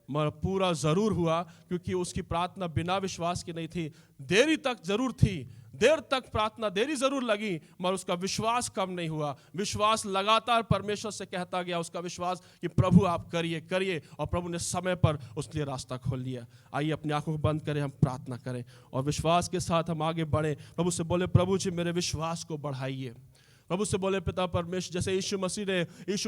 मगर पूरा जरूर हुआ, क्योंकि उसकी प्रार्थना बिना विश्वास की नहीं थी। देरी तक जरूर थी, देर तक प्रार्थना देरी जरूर लगी मगर उसका विश्वास कम नहीं हुआ। विश्वास लगातार परमेश्वर से कहता गया, उसका विश्वास कि प्रभु आप करिए करिए, और प्रभु ने समय पर उसके लिए रास्ता खोल लिया। आइए अपनी आंखों को बंद करें, हम प्रार्थना करें और विश्वास के साथ हम आगे बढ़ें। प्रभु से बोले, प्रभु जी मेरे विश्वास को बढ़ाइए। प्रभु से बोले, पिता परमेश्वर, जैसे यीशु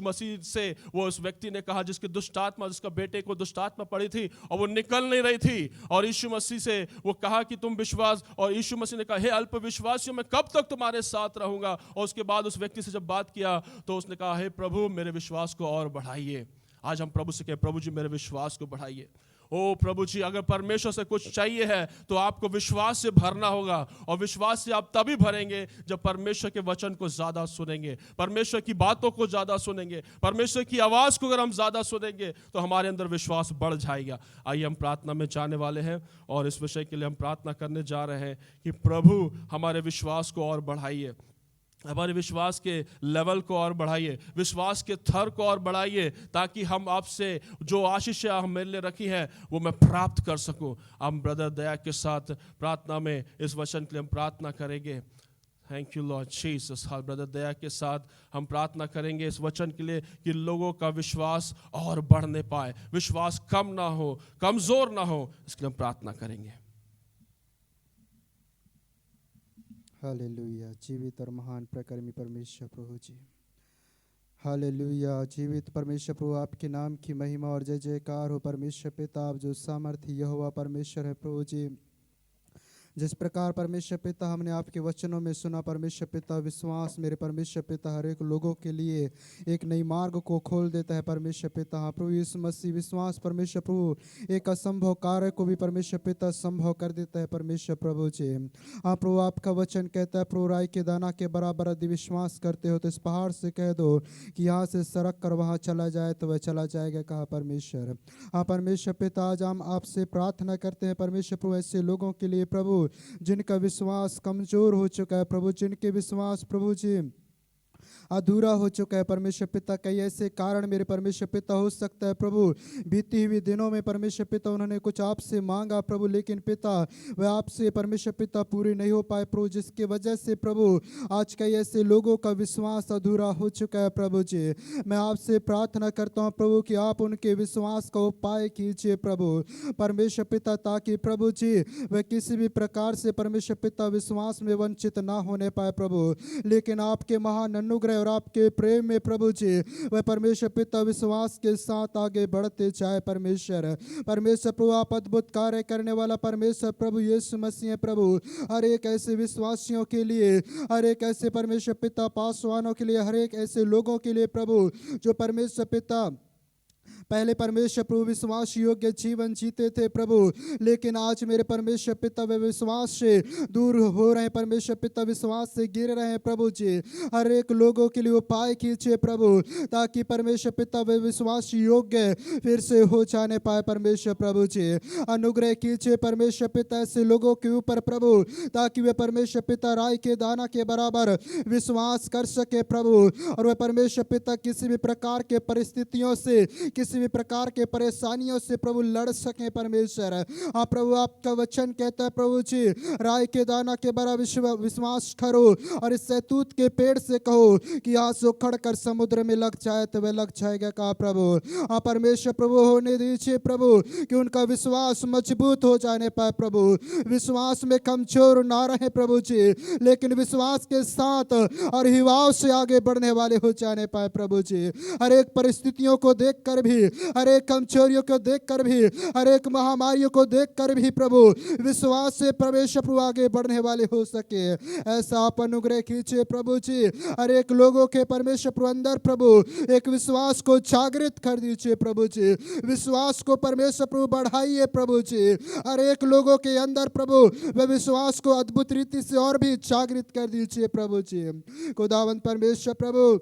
मसीह से वो उस व्यक्ति ने कहा जिसकी दुष्ट आत्मा, जिसका बेटे को दुष्ट आत्मा पड़ी थी और वो निकल नहीं रही थी, और यीशु मसीह से वो कहा कि तुम विश्वास, और यीशु मसीह ने कहा हे अल्प विश्वासियों, मैं कब तक तुम्हारे साथ रहूंगा। और उसके बाद उस व्यक्ति से जब बात किया तो उसने कहा हे प्रभु मेरे विश्वास को और बढ़ाइए। आज हम प्रभु से कहें, प्रभु जी मेरे विश्वास को बढ़ाइए। ओ प्रभु जी, अगर परमेश्वर से कुछ चाहिए है तो आपको विश्वास से भरना होगा, और विश्वास से आप तभी भरेंगे जब परमेश्वर के वचन को ज्यादा सुनेंगे, परमेश्वर की बातों को ज्यादा सुनेंगे, परमेश्वर की आवाज को अगर हम ज्यादा सुनेंगे तो हमारे अंदर विश्वास बढ़ जाएगा। आइए हम प्रार्थना में जाने वाले हैं और इस विषय के लिए हम प्रार्थना करने जा रहे हैं कि प्रभु हमारे विश्वास को और बढ़ाइए, हमारे विश्वास के लेवल को और बढ़ाइए, विश्वास के थर को और बढ़ाइए, ताकि हम आपसे जो आशीष हम मेरे लिए रखी है वो मैं प्राप्त कर सकूं। हम ब्रदर दया के साथ प्रार्थना में इस वचन के लिए हम प्रार्थना करेंगे। Thank you Lord Jesus. हाँ, ब्रदर दया के साथ हम प्रार्थना करेंगे इस वचन के लिए कि लोगों का विश्वास और बढ़ने पाए, विश्वास कम ना हो, कमजोर ना हो, इसके लिए हम प्रार्थना करेंगे। हालेलुया। जीवित और महान प्रकर्मी परमेश्वर प्रभु जी, हालेलुया। जीवित परमेश्वर प्रभु, आपके नाम की महिमा और जय जयकार हो परमेश्वर पिता। आप जो सामर्थ्य यहोवा परमेश्वर है प्रभु जी, जिस प्रकार परमेश्वर पिता हमने आपके वचनों में सुना परमेश्वर पिता, विश्वास मेरे परमेश्वर पिता हर एक लोगों के लिए एक नई मार्ग को खोल देता है परमेश्वर पिता। हाँ प्रभु यीशु मसीह, विश्वास परमेश्वर प्रभु एक असंभव कार्य को भी परमेश्वर पिता संभव कर देता है परमेश्वर प्रभु जी। हाँ प्रभु, आपका वचन कहता है प्रभु, राई के दाना के बराबर यदि विश्वास करते हो तो इस पहाड़ से कह दो कि यहाँ से सरक कर वहाँ चला जाए तो वह चला जाएगा, कहा परमेश्वर। हाँ परमेश्वर पिता, आज हम आपसे प्रार्थना करते हैं परमेश्वर प्रभु ऐसे लोगों के लिए प्रभु जिनका विश्वास कमजोर हो चुका है प्रभु, जिनके विश्वास प्रभु जी अधूरा हो चुका है परमेश्वर पिता। कई ऐसे कारण मेरे परमेश्वर पिता हो सकता है प्रभु, बीती हुई दिनों में परमेश्वर पिता उन्होंने कुछ आपसे मांगा प्रभु, लेकिन पिता वह आपसे परमेश्वर पिता पूरी नहीं हो पाए प्रभु, जिसके वजह से प्रभु आज कई ऐसे लोगों का विश्वास अधूरा हो चुका है प्रभु जी। मैं आपसे प्रार्थना करता हूँ प्रभु कि आप उनके विश्वास का उपाय कीजिए प्रभु परमेश्वर पिता, ताकि प्रभु जी वह किसी भी प्रकार से परमेश्वर पिता विश्वास में वंचित ना होने पाए प्रभु, लेकिन आपके महान अनुग्रह और आपके प्रेम में प्रभु जी वह परमेश्वर पिता विश्वास के साथ आगे बढ़ते जाए परमेश्वर। परमेश्वर प्रभु, आप अद्भुत कार्य करने वाला परमेश्वर प्रभु यीशु मसीह प्रभु, हर एक ऐसे विश्वासियों के लिए, हर एक ऐसे परमेश्वर पिता पासवानों के लिए, हर एक ऐसे लोगों के लिए प्रभु जो परमेश्वर पिता पहले परमेश्वर प्रभु विश्वास योग्य जीवन जीते थे प्रभु, लेकिन आज मेरे परमेश्वर पिता वे विश्वास से दूर हो रहे हैं परमेश्वर पिता, विश्वास से गिर रहे हैं प्रभु जी। हर एक लोगों के लिए उपाय कीजिए प्रभु, ताकि परमेश्वर पिता वे विश्वास योग्य फिर से हो जाने पाए परमेश्वर प्रभु जी। अनुग्रह कीजिए परमेश्वर पिता ऐसे लोगों के ऊपर प्रभु, ताकि वे परमेश्वर पिता राई के दाना के बराबर विश्वास कर सके प्रभु, और वह परमेश्वर पिता किसी भी प्रकार के परिस्थितियों से, किसी भी प्रकार के परेशानियों से प्रभु लड़ सके परमेश्वर। आप प्रभु, आपका वचन कहता है प्रभु जी, राई के दाना के बराबर विश्वास करो और इस सैतूत के पेड़ से कहो कि यहाँ से उखड़ कर समुद्र में लग जाए तो वह लग जाएगा, कहा प्रभु। आप परमेश्वर प्रभु होने दीजिए प्रभु कि उनका विश्वास मजबूत हो जाने पाए प्रभु, विश्वास में कमजोर ना रहे प्रभु जी, लेकिन विश्वास के साथ और हिवाव से आगे बढ़ने वाले हो जाने पाए प्रभु जी। हर एक परिस्थितियों को देख कर भी, हर एक कमजोरियों को देखकर भी, हर एक महामारियों को देखकर भी प्रभु विश्वास से परमेश्वर प्रभु आगे बढ़ने वाले हो सके, ऐसा आप अनुग्रह कीजिए प्रभु जी। हर एक लोगों के परमेश्वर प्रभु अंदर प्रभु एक विश्वास को जागृत कर दीजिए प्रभु जी, विश्वास को परमेश्वर प्रभु बढ़ाइए प्रभु जी। हर एक लोगों के अंदर प्रभु वह विश्वास को अद्भुत रीति से और भी जागृत कर दीजिए प्रभु जी। खुदावंद परमेश्वर प्रभु,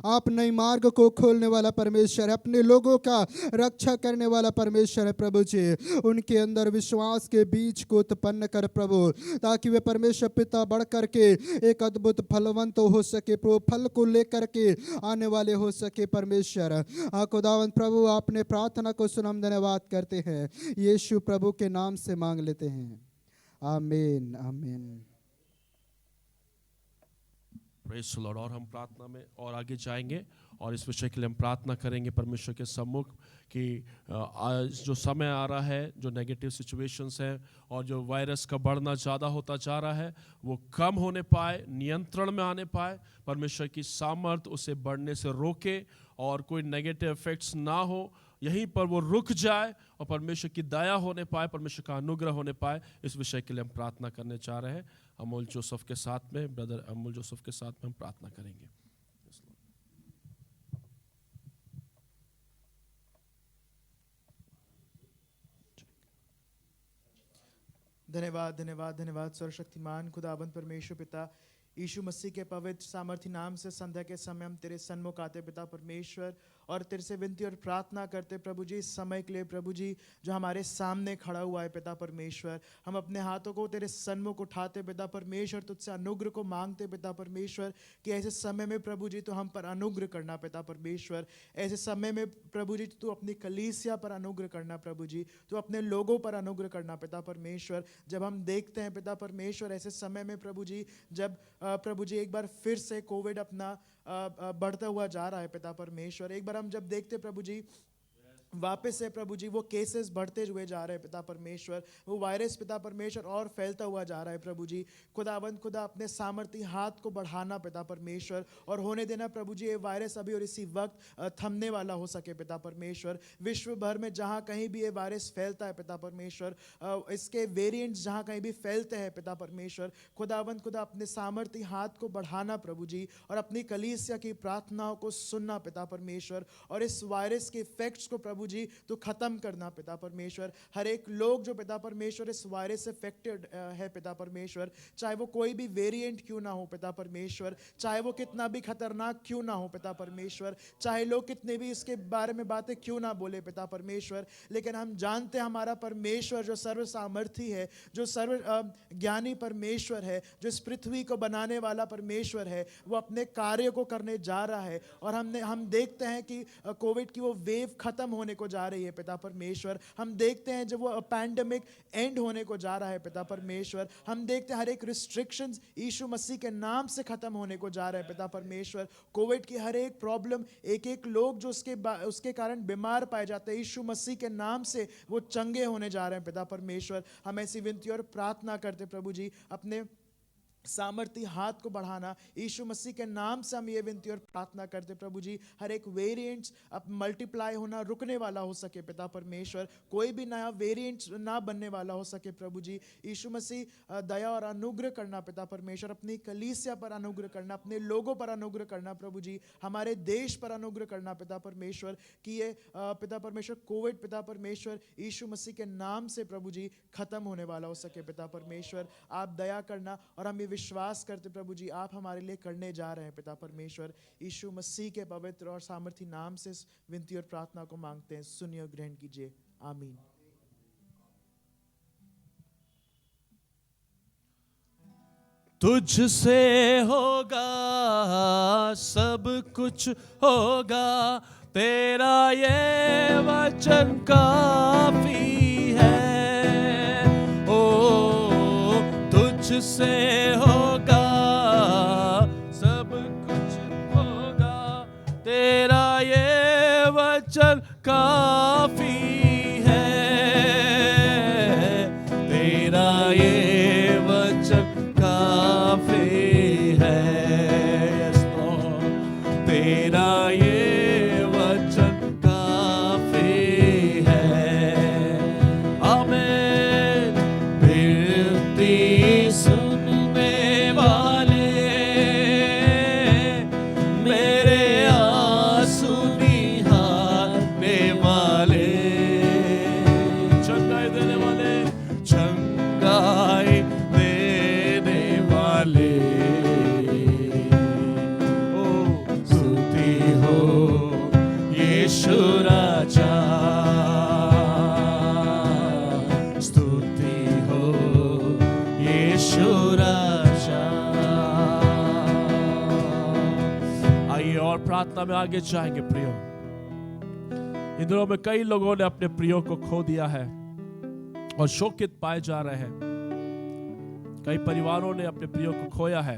आप नई मार्ग को खोलने वाला परमेश्वर है, अपने लोगों का रक्षा करने वाला परमेश्वर है प्रभु जी। उनके अंदर विश्वास के बीज को उत्पन्न कर प्रभु, ताकि वे परमेश्वर पिता बढ़ करके एक अद्भुत फलवंत हो सके प्रभु, फल को लेकर के आने वाले हो सके परमेश्वर। खुदावंत प्रभु, आपने प्रार्थना को सुन, हम धन्यवाद करते हैं, यीशु प्रभु के नाम से मांग लेते हैं, आमीन आमीन। Praise the Lord. और हम प्रार्थना में और आगे जाएंगे और इस विषय के लिए हम प्रार्थना करेंगे परमेश्वर के सम्मुख कि आज जो समय आ रहा है, जो नेगेटिव सिचुएशंस हैं और जो वायरस का बढ़ना ज़्यादा होता जा रहा है, वो कम होने पाए, नियंत्रण में आने पाए। परमेश्वर की सामर्थ उसे बढ़ने से रोके और कोई नेगेटिव इफेक्ट्स ना हो, यहीं पर वो रुक जाए और परमेश्वर की दया होने पाए, परमेश्वर का अनुग्रह होने पाए। इस विषय के लिए हम प्रार्थना करने जा रहे हैं। अमोल जोसेफ के साथ में, ब्रदर अमोल जोसेफ के साथ में हम प्रार्थना करेंगे। धन्यवाद धन्यवाद धन्यवाद सर्वशक्तिमान खुदाबंद परमेश्वर पिता यीशु मसीह के पवित्र सामर्थी नाम से संध्या के समय हम तेरे सन्मुख आते पिता परमेश्वर और तेरे से विनती और प्रार्थना करते प्रभु जी इस समय के लिए प्रभु जी जो हमारे सामने खड़ा हुआ है पिता परमेश्वर। हम अपने हाथों को तेरे सन्मुख उठाते पिता परमेश्वर, तुझसे अनुग्रह को मांगते पिता परमेश्वर कि ऐसे समय में प्रभु जी तो हम पर अनुग्रह करना पिता परमेश्वर। ऐसे समय में प्रभु जी तू अपनी कलीसिया पर अनुग्रह करना प्रभु जी, तू अपने लोगों पर अनुग्रह करना पिता परमेश्वर। जब हम देखते हैं पिता परमेश्वर ऐसे समय में प्रभु जी जब प्रभु जी एक बार फिर से कोविड अपना बढ़ता हुआ जा रहा है पिता परमेश्वर, एक बार हम जब देखते प्रभु जी वापस से प्रभु जी वो केसेस बढ़ते हुए जा रहे हैं पिता परमेश्वर, वो वायरस पिता परमेश्वर और फैलता हुआ जा रहा है प्रभु जी। खुदावंद खुदा अपने सामर्थी हाथ को बढ़ाना पिता परमेश्वर और होने देना प्रभु जी ये वायरस अभी और इसी वक्त थमने वाला हो सके पिता परमेश्वर। विश्व भर में जहाँ कहीं भी ये वायरस फैलता है पिता परमेश्वर, इसके वेरिएंट्स जहाँ कहीं भी फैलते हैं पिता परमेश्वर, खुदावंद खुदा अपने सामर्थी हाथ को बढ़ाना प्रभु जी और अपनी कलीसिया की प्रार्थनाओं को सुनना पिता परमेश्वर और इस वायरस के इफेक्ट्स को प्रभु जी तो खत्म करना पिता परमेश्वर। हर एक लोग जो पिता परमेश्वर इस वायरस से अफेक्टेड है पिता परमेश्वर, चाहे वो कोई भी वेरिएंट क्यों ना हो पिता परमेश्वर, चाहे वो कितना भी खतरनाक क्यों ना हो पिता परमेश्वर, चाहे लोग कितने भी इसके बारे में बातें क्यों ना बोले पिता परमेश्वर, लेकिन हम जानते हैं हमारा परमेश्वर जो सर्व सामर्थी है, जो सर्व ज्ञानी परमेश्वर है, जो इस पृथ्वी को बनाने वाला परमेश्वर है, वो अपने कार्य को करने जा रहा है। और हम देखते हैं कि कोविड की वो वेव खत्म होने को जा रही है पिता परमेश्वर। हम देखते हैं जब वो पैंडेमिक एंड होने को जा रहा है पिता परमेश्वर। हम देखते हैं हर एक रिस्ट्रिक्शंस यीशु मसीह के नाम से खत्म होने को जा रहे हैं पिता परमेश्वर। कोविड की हर एक प्रॉब्लम, एक एक लोग जो उसके कारण बीमार पाए जाते हैं, यीशु मसीह के नाम से वो चंगे होने जा रहे हैं पिता परमेश्वर। हम ऐसी विनती और प्रार्थना करते प्रभु जी अपने सामर्थी हाथ को बढ़ाना, यीशु मसीह के नाम से हम ये विनती और प्रार्थना करते प्रभु जी हर एक वेरिएंट्स अब मल्टीप्लाई होना रुकने वाला हो सके पिता परमेश्वर, कोई भी नया वेरिएंट्स ना बनने वाला हो सके प्रभु जी। यीशु मसीह दया और अनुग्रह करना पिता परमेश्वर, अपनी कलीसिया पर अनुग्रह करना, अपने लोगों पर अनुग्रह करना प्रभु जी, हमारे देश पर अनुग्रह करना पिता परमेश्वर कि ये पिता परमेश्वर कोविड पिता परमेश्वर यीशु मसीह के नाम से प्रभु जी खत्म होने वाला हो सके पिता परमेश्वर। आप दया करना और हम ये विश्वास करते प्रभु जी आप हमारे लिए करने जा रहे हैं पिता परमेश्वर। यीशु मसीह के पवित्र और सामर्थी नाम से इस विनती और प्रार्थना को मांगते हैं, सुनिए और ग्रहण कीजिए, आमीन। तुझसे होगा सब कुछ होगा, तेरा ये वचन काफी है। ओ तुझसे होगा सब कुछ होगा, तेरा ये वचन काफी है, तेरा ये वचन काफी है। Yes, Lord. तेरा ये वचन काफी है, आमीन। विनती सुनने वाले मेरे आंसू निहारने वाले, चंगाई देने वाले, चंगाई देने वाले, ओ स्तुति हो यीशु राजा, स्तुति हो यीशु राजा। आइए और प्रार्थना में आगे जाएंगे प्रियो। इन दिनों में कई लोगों ने अपने प्रियो को खो दिया है और शोकित पाए जा रहे हैं। कई परिवारों ने अपने प्रियो को खोया है।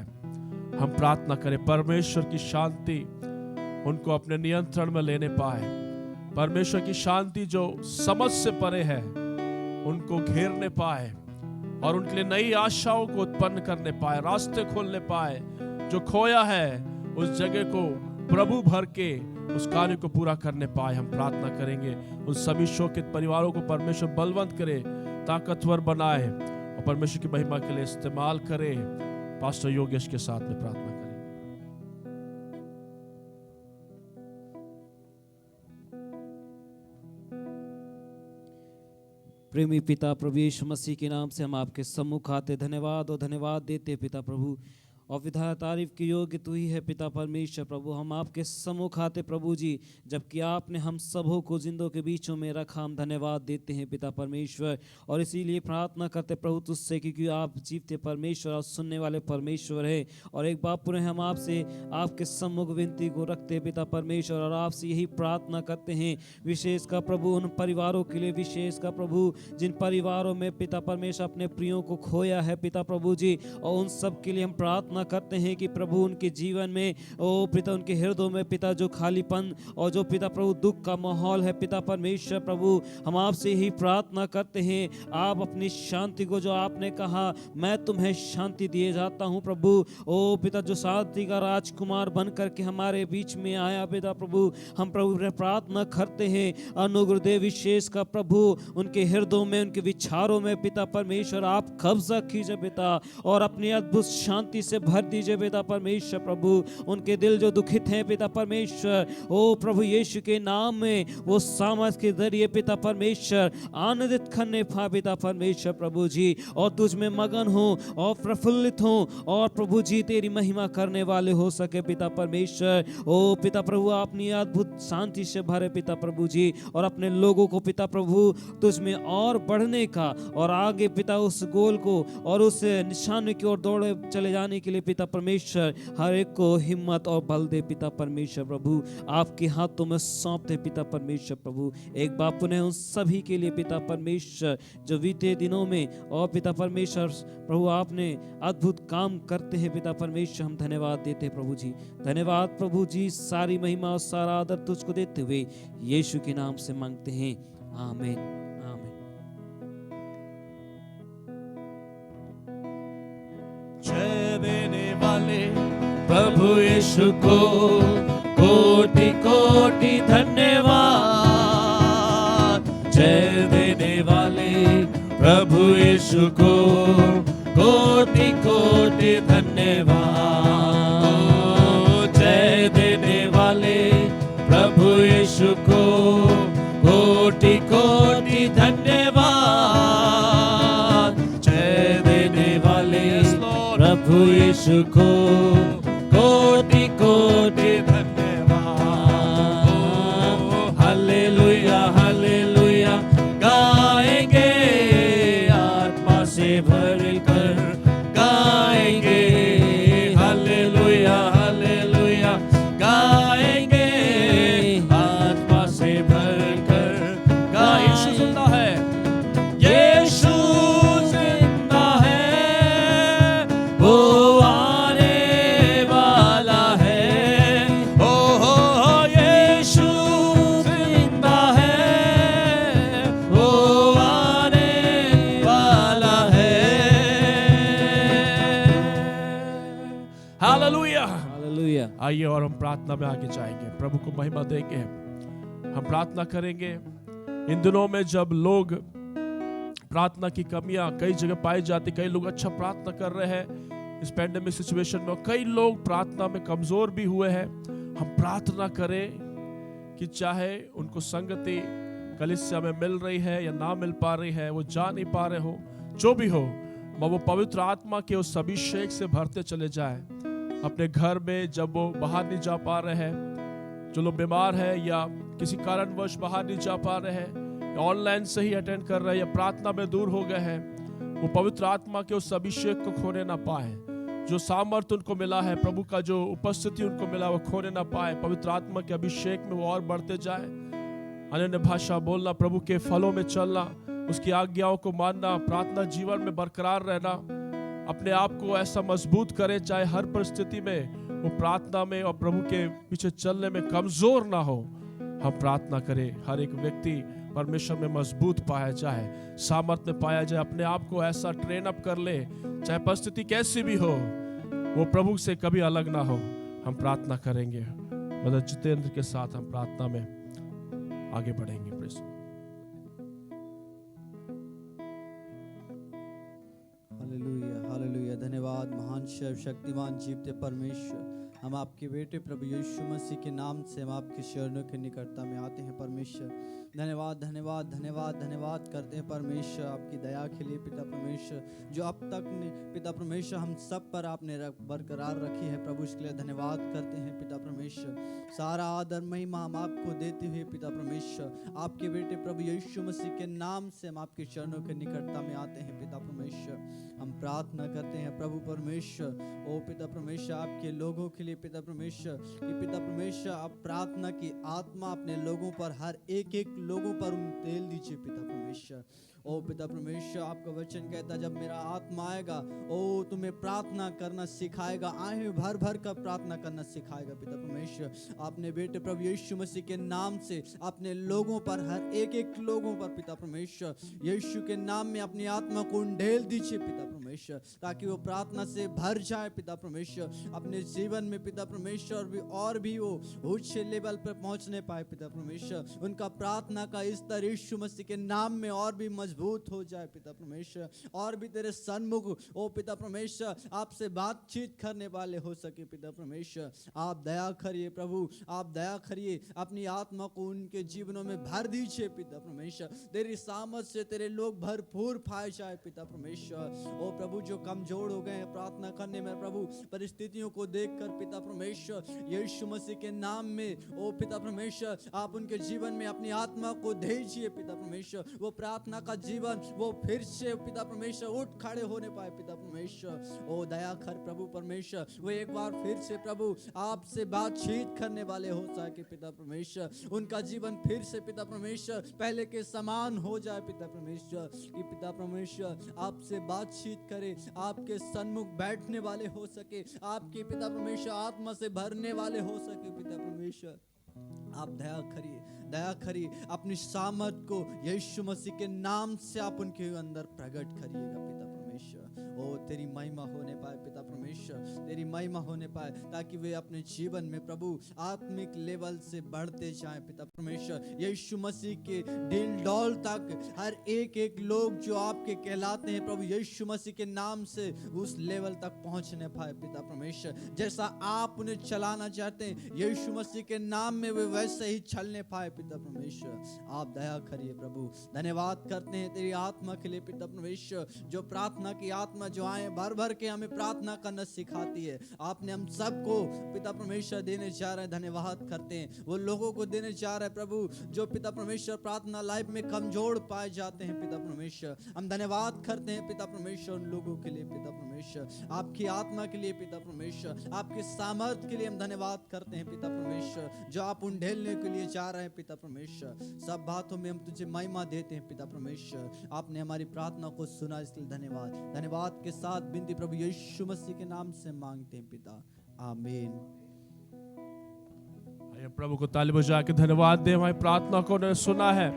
हम प्रार्थना करें परमेश्वर की शांति उनको अपने नियंत्रण में लेने पाए, परमेश्वर की शांति जो समझ से परे है उनको घेरने पाए और उनके लिए नई आशाओं को उत्पन्न करने पाए, रास्ते खोलने पाए। जो खोया है उस जगह को प्रभु भर के उस कार्य को पूरा करने पाए। हम प्रार्थना करेंगे उस सभी शोकित परिवारों को परमेश्वर बलवंत करे, ताकतवर बनाए और परमेश्वर की महिमा के लिए इस्तेमाल करे। पास्टर योगेश के साथ में प्रार्थना करें। प्रेमी पिता प्रभु यीशु मसीह के नाम से हम आपके सम्मुख आते धन्यवाद और धन्यवाद देते पिता प्रभु, और विधा तारीफ के योग्य तू ही है पिता परमेश्वर प्रभु। हम आपके सम्मुख आते प्रभु जी, जबकि आपने हम सबों को जिंदों के बीचों में रखा, हम धन्यवाद देते हैं पिता परमेश्वर। और इसीलिए प्रार्थना करते प्रभु तुझसे, क्योंकि आप जीवते परमेश्वर और सुनने वाले परमेश्वर है। और एक बार पुनः हम आपसे आपके सम्मुख विनती को रखते पिता परमेश्वर, और आपसे यही प्रार्थना करते हैं विशेष का प्रभु उन परिवारों के लिए, विशेष का प्रभु जिन परिवारों में पिता परमेश्वर अपने प्रियों को खोया है पिता प्रभु जी, और उन सब के लिए हम प्रार्थना करते हैं कि प्रभु उनके जीवन में ओ पिता, उनके हृदयों में पिता जो खालीपन और जो पिता प्रभु दुख का माहौल है पिता परमेश्वर प्रभु, हम आपसे ही प्रार्थना करते हैं आप अपनी शांति को, जो आपने कहा मैं तुम्हें शांति दिए जाता हूं प्रभु, ओ पिता जो शांति का राजकुमार बन करके हमारे बीच में आया पिता प्रभु, हम प्रभु प्रार्थना करते हैं अनुग्रह विशेष का प्रभु उनके हृदयों में, उनके विचारों में पिता परमेश्वर आप कब्जा कीजिए पिता, और अपनी अद्भुत शांति से भर दीजिए पिता परमेश्वर प्रभु। उनके दिल जो दुखित हैं पिता परमेश्वर, ओ प्रभु यीशु के नाम में वो सामर्थ के जरिए पिता परमेश्वर आनंदित करने पा पिता परमेश्वर प्रभु जी, और तुझ में मगन हो और प्रफुल्लित हो, और प्रभु जी तेरी महिमा करने वाले हो सके पिता परमेश्वर। ओ पिता प्रभु अपनी अद्भुत शांति से भरे पिता प्रभु जी, और अपने लोगों को पिता प्रभु तुझ में और बढ़ने का, और आगे पिता उस गोल को और उस निशान की ओर दौड़े चले जाने के लिए पिता परमेश्वर हर एक को हिम्मत और बल दे पिता परमेश्वर प्रभु। आपके हाथों में सौंप दे पिता परमेश्वर प्रभु। एक बार पुनः उन सभी के लिए पिता परमेश्वर जो बीते दिनों में और पिता परमेश्वर प्रभु आपने अद्भुत काम करते हैं पिता परमेश्वर, हम धन्यवाद देते हैं प्रभु जी। धन्यवाद प्रभु जी, सारी महिमा और सारा आदर तुझको देते हुए यीशु के नाम से मांगते हैं, आमीन। जय देने वाले प्रभु यीशु को कोटि कोटि धन्यवाद। जय देने वाले प्रभु यीशु को कोटि कोटि धन्यवाद। जय देने वाले प्रभु यीशु को कोटि कोटि धन्यवाद। जय देने वाले प्रभु यीशु को कोटि कोटि धन्यवाद। हालेलुया हालेलुया गाएंगे, आत्मा से भरकर गाएंगे। हालेलुया हालेलुया गाएंगे, आत्मा से भरकर गाएंगे। यीशु जिंदा है, यीशु जिंदा है, वो आने वाला है। ओ हो यीशु जिंदा है, वो आने वाला है। Hallelujah hallelujah. आइए और हम प्रार्थना में आगे जाएंगे, प्रभु को महिमा देंगे। हम प्रार्थना करेंगे। इन दिनों में जब लोग प्रार्थना की कमियां कई जगह पाई जाती, कई लोग अच्छा प्रार्थना कर रहे हैं इस पैंडेमिक सिचुएशन में, कई लोग प्रार्थना में कमजोर भी हुए हैं। हम प्रार्थना करें कि चाहे उनको संगति कलीसिया में मिल रही है या ना मिल पा रही है, वो जा नहीं पा रहे हो, जो भी हो, वो पवित्र आत्मा के उस अभिषेक से भरते चले जाए। अपने घर में जब वो बाहर नहीं जा पा रहे हैं, जो लोग बीमार है या किसी कारणवश बाहर नहीं जा पा रहे हैं, ऑनलाइन से ही अटेंड कर रहे हैं या प्रार्थना में दूर हो गए हैं, वो पवित्र आत्मा के उस अभिषेक को खोने ना पाए। जो सामर्थ्य उनको मिला है, प्रभु का जो उपस्थिति उनको मिला, वो खोने ना पाए। पवित्र आत्मा के अभिषेक में वो और बढ़ते जाए। अन्य भाषा बोलना, प्रभु के फलों में चलना, उसकी आज्ञाओं को मानना, प्रार्थना जीवन में बरकरार रहना, अपने आप को ऐसा मजबूत करे चाहे हर परिस्थिति में वो प्रार्थना में और प्रभु के पीछे चलने में कमजोर ना हो। हम प्रार्थना करें हर एक व्यक्ति परमेश्वर में मजबूत पाया जाए, सामर्थ्य में पाया जाए, अपने आप को ऐसा ट्रेन अप कर ले, चाहे परिस्थिति कैसी भी हो, वो प्रभु से कभी अलग ना हो। हम प्रार्थना करेंगे। ब्रदर जितेंद्र के साथ हम प्रार्थना में आगे बढ़ेंगे। Press hallelujah hallelujah. धन्यवाद महान सर्वशक्तिमान जीवते परमेश्वर, हम आपके बेटे प्रभु यीशु मसीह के नाम से हम आपके चरणों के निकटता में आते हैं परमेश्वर। धन्यवाद धन्यवाद धन्यवाद धन्यवाद करते हैं परमेश्वर आपकी दया के लिए पिता परमेश्वर, जो अब तक ने पिता परमेश्वर हम सब पर आपने बरकरार रखी है प्रभु, इसके लिए धन्यवाद करते हैं पिता परमेश्वर। सारा आदर महिमा हम आपको देते हुए पिता परमेश्वर आपके बेटे प्रभु यीशु मसीह के नाम से हम आपके चरणों के निकटता में आते हैं पिता परमेश्वर। हम प्रार्थना करते हैं प्रभु परमेश्वर, ओ पिता परमेश्वर आपके लोगों के लिए पिता परमेश्वर, कि पिता परमेश्वर आप प्रार्थना की आत्मा अपने लोगों पर, हर एक एक लोगों पर तेल दीजिए पिता परमेश्वर। ओ पिता परमेश्वर आपका वचन कहता जब मेरा आत्मा आएगा ओ तुम्हें प्रार्थना करना सिखाएगा, आए भर भर कर प्रार्थना करना सिखाएगा पिता परमेश्वर। आपने बेटे प्रभु यीशु मसीह के नाम से अपने लोगों पर, हर एक एक लोगों पर पिता परमेश्वर यीशु के नाम में अपनी आत्मा को ढेल दीजिए पिता परमेश्वर, ताकि वो प्रार्थना से भर जाए पिता परमेश्वर, अपने जीवन में पिता परमेश्वर और भी वो उच्च लेवल पर पहुंचने पाए पिता परमेश्वर। उनका प्रार्थना का स्तर यीशु मसीह के नाम में और भी मजबूत हो जाए पिता परमेश्वर, और भी तेरे सन्मुख ओ पिता परमेश्वर आपसे बातचीत करने वाले हो सके पिता परमेश्वर। आप दया करिए प्रभु, आप दया करिए, अपनी आत्मा को उनके जीवनों में भर दीजिए पिता परमेश्वर। तेरी सामर्थ से तेरे लोग भरपूर पाए जाए पिता परमेश्वर। ओ प्रभु जो कमजोर हो गए हैं प्रार्थना करने में प्रभु, परिस्थितियों को देखकर पिता परमेश्वर यीशु मसीह के नाम में ओ पिता परमेश्वर आप उनके जीवन में अपनी आत्मा को भेजिए पिता परमेश्वर। वो प्रार्थना का जीवन वो फिर से पिता परमेश्वर उठ खड़े होने पाए पिता परमेश्वर। ओ दया कर प्रभु परमेश्वर, वो एक बार फिर से प्रभु आपसे बातचीत करने वाले हो सके पिता परमेश्वर। उनका जीवन फिर से पिता परमेश्वर पहले के समान हो जाए पिता परमेश्वर, कि पिता परमेश्वर आपसे बातचीत करे, आपके सन्मुख बैठने वाले हो सके, आपके पिता परमेश्वर आत्मा से भरने वाले हो सके पिता परमेश्वर। आप दया करिए, दया करिए, अपनी सामर्थ को यीशु मसीह के नाम से आप उनके अंदर प्रकट करिएगा पिता परमेश्वर। ओ तेरी महिमा होने पाए पिता परमेश्वर, तेरी महिमा होने पाए, ताकि वे अपने जीवन में प्रभु आत्मिक लेवल से बढ़ते जाएं पिता परमेश्वर। यीशु मसीह के दिल डौल तक हर एक एक लोग जो आपके कहलाते हैं प्रभु यीशु मसीह के नाम से उस लेवल तक पहुंचने पाए पिता परमेश्वर। जैसा आप उन्हें चलाना चाहते हैं यीशु मसीह के नाम में वे वैसे ही चलने पाए पिता परमेश्वर। आप दया करिए प्रभु। धन्यवाद करते हैं तेरी आत्मा के लिए पिता परमेश्वर, जो प्रार्थना की आत्मा जो आए भर भर के हमें प्रार्थना करना सिखाती है। आपने हम सबको पिता परमेश्वर देने जा रहे हैं, धन्यवाद करते हैं। वो लोगों को देने जा रहे हैं प्रभु जो पिता परमेश्वर प्रार्थना लाइफ में कमजोर पाए जाते हैं पिता परमेश्वर। हम धन्यवाद करते हैं पिता परमेश्वर उन लोगों के लिए पिता परमेश्वर, आपकी आत्मा के लिए पिता परमेश्वर, आपके सामर्थ के लिए हम धन्यवाद करते हैं पिता परमेश्वर, जो आप उन ढेलने के लिए जा रहे हैं पिता परमेश्वर। सब बातों में हम तुझे महिमा देते हैं पिता परमेश्वर। आपने हमारी प्रार्थना को सुना, इसके लिए धन्यवाद। धन्यवाद के साथ बिनती प्रभु यीशु मसीह के नाम से मांगते हैं पिता, आमीन। आइए प्रभु को ताली बजा के धन्यवाद दें, हमारी प्रार्थना को उन्होंने सुना है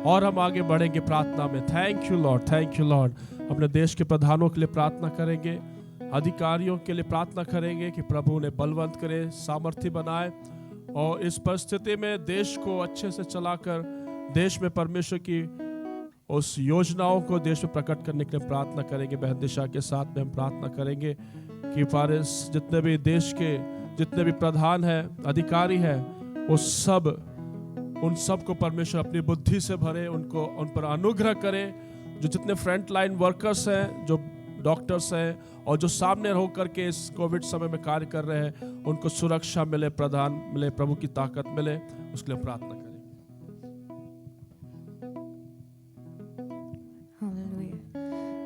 और हम आगे बढ़ेंगे प्रार्थना में। Thank you Lord, thank you Lord. अपने देश के प्रधानों के लिए प्रार्थना करेंगे, अधिकारियों के लिए प्रार्थना करेंगे कि प्रभु उन्हें बलवंत करे, सामर्थ्य बनाए और इस परिस्थिति में देश को अच्छे से चलाकर देश में परमेश्वर की उस योजनाओं को देश में प्रकट करने के लिए प्रार्थना करेंगे। बहन दिशा के साथ में हम प्रार्थना करेंगे कि फारिस जितने भी देश के जितने भी प्रधान हैं, अधिकारी हैं, वो सब उन सब को परमेश्वर अपनी बुद्धि से भरे, उनको उन पर अनुग्रह करे। जो जितने फ्रंट लाइन वर्कर्स हैं, जो डॉक्टर्स हैं और जो सामने होकर के इस कोविड समय में कार्य कर रहे हैं, उनको सुरक्षा मिले, प्रदान मिले, प्रभु की ताकत मिले, उसके लिए प्रार्थना करें।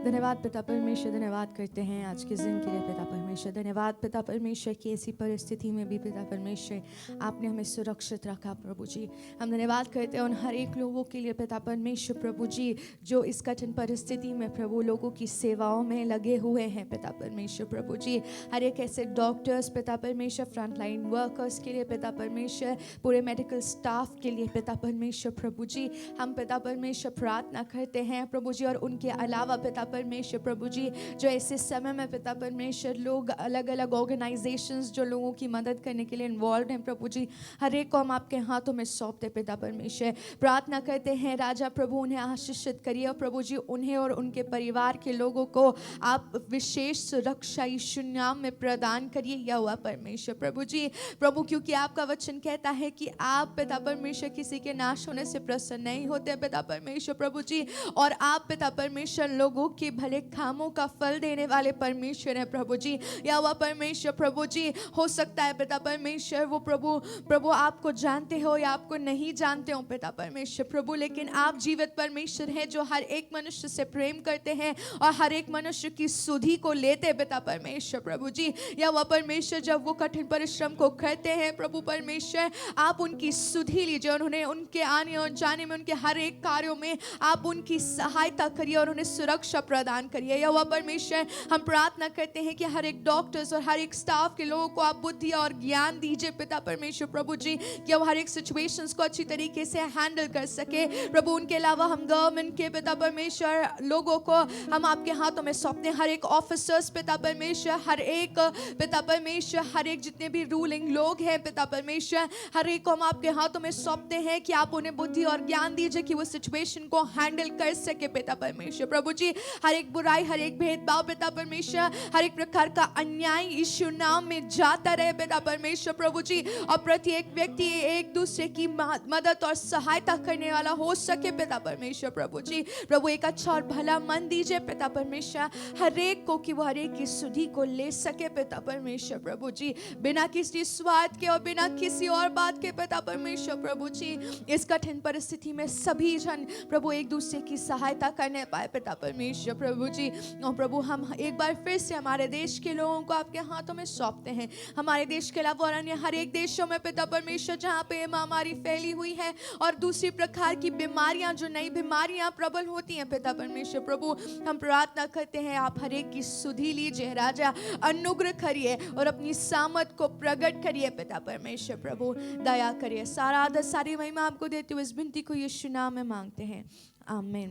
धन्यवाद पिता परमेश्वर, धन्यवाद करते हैं आज के दिन के लिए पिता परमेश्वर। धन्यवाद पिता परमेश्वर की ऐसी परिस्थिति में भी पिता परमेश्वर आपने हमें सुरक्षित रखा प्रभु जी। हम धन्यवाद करते हैं उन हर एक लोगों के लिए पिता परमेश्वर प्रभु जी, जो इस कठिन परिस्थिति में प्रभु लोगों की सेवाओं में लगे हुए हैं पिता परमेश्वर प्रभु जी। हर एक ऐसे डॉक्टर्स पिता परमेश्वर, फ्रंट लाइन वर्कर्स के लिए पिता परमेश्वर, पूरे मेडिकल स्टाफ के लिए पिता परमेश्वर प्रभु जी, हम पिता परमेश्वर प्रार्थना करते हैं प्रभु जी। और उनके अलावा पिता परमेश्वर प्रभु जी, जो ऐसे समय में पिता परमेश्वर लोग अलग अलग ऑर्गेनाइजेशंस जो लोगों की मदद करने के लिए इन्वॉल्व हैं प्रभु जी, हर एक को हम आपके हाथों में सौंपते पिता परमेश्वर। प्रार्थना करते हैं राजा प्रभु उन्हें आशीषित करिए और प्रभु जी उन्हें और उनके परिवार के लोगों को आप विशेष सुरक्षा यीशु नाम में प्रदान करिए या हुआ परमेश्वर प्रभु जी। प्रभु क्योंकि आपका वचन कहता है कि आप पिता परमेश्वर किसी के नाश होने से प्रसन्न नहीं होते पिता परमेश्वर प्रभु जी, और आप पिता परमेश्वर लोगों के भले कामों का फल देने वाले परमेश्वर है प्रभु जी। या हुआ परमेश्वर प्रभु जी, हो सकता है पिता परमेश्वर वो प्रभु आपको जानते हो या आपको नहीं जानते हो पिता परमेश्वर प्रभु, लेकिन आप जीवित परमेश्वर हैं जो हर एक मनुष्य से प्रेम करते हैं और हर एक मनुष्य की सुधि को लेते हैं पिता परमेश्वर प्रभु जी। या वह परमेश्वर जब वो कठिन परिश्रम को करते हैं प्रभु परमेश्वर, आप उनकी सुधि लीजिए, उन्होंने उनके आने और जाने में उनके हर एक कार्यों में आप उनकी सहायता करिए और उन्हें सुरक्षा प्रदान करिए। या वह परमेश्वर हम प्रार्थना करते हैं कि हर एक डॉक्टर्स और हर एक स्टाफ के लोगों को आप बुद्धि और ज्ञान दीजिए पिता परमेश्वर प्रभु जी, कि वो हर एक सिचुएशंस को अच्छी तरीके से हैंडल कर सके प्रभु। उनके अलावा हम गवर्नमेंट के पिता परमेश्वर लोगों को हम आपके हाथों में सौंपते हैं, हर एक ऑफिसर्स पिता परमेश्वर, हर एक पिता परमेश्वर, हर एक जितने भी रूलिंग लोग हैं पिता परमेश्वर, हर एक को हम आपके हाथों में सौंपते हैं कि आप उन्हें बुद्धि और ज्ञान दीजिए कि वो सिचुएशन को हैंडल कर सके पिता परमेश्वर प्रभु जी। हर एक बुराई, हर एक भेदभाव पिता परमेश्वर, हर एक प्रकार का अन्याय यीशु नाम में जाता रहे पिता परमेश्वर प्रभु जी, और प्रत्येक व्यक्ति एक दूसरे की मदद और सहायता करने वाला हो सके पिता परमेश्वर प्रभु जी। प्रभु एक अच्छा और भला मन दीजिए पिता परमेश्वर हर एक को, कि वो हर एक की सुधि को ले सके पिता परमेश्वर प्रभु जी, बिना किसी स्वार्थ के और बिना किसी और बात के पिता परमेश्वर प्रभु जी। इस कठिन परिस्थिति में सभी जन प्रभु एक दूसरे की सहायता करने पाए पिता परमेश्वर प्रभु जी। और प्रभु हम एक बार फिर से हमारे देश के लोगों को आपके हाथों में सौंपते हैं, हमारे देश के अलावा और अन्य हर एक देशों में पिता परमेश्वर जहाँ पे महामारी फैली हुई है और दूसरी प्रकार की बीमारियां, जो नई बीमारियां प्रबल होती हैं पिता परमेश्वर प्रभु, हम प्रार्थना करते हैं आप हर एक की सुधि लीजिए राजा, अनुग्रह करिए और अपनी सामर्थ को प्रकट करिए पिता परमेश्वर प्रभु, दया करिए। सारा आदर सारी महिमा आपको देते हुए इस विनती को यीशु नाम में मांगते हैं, आमीन।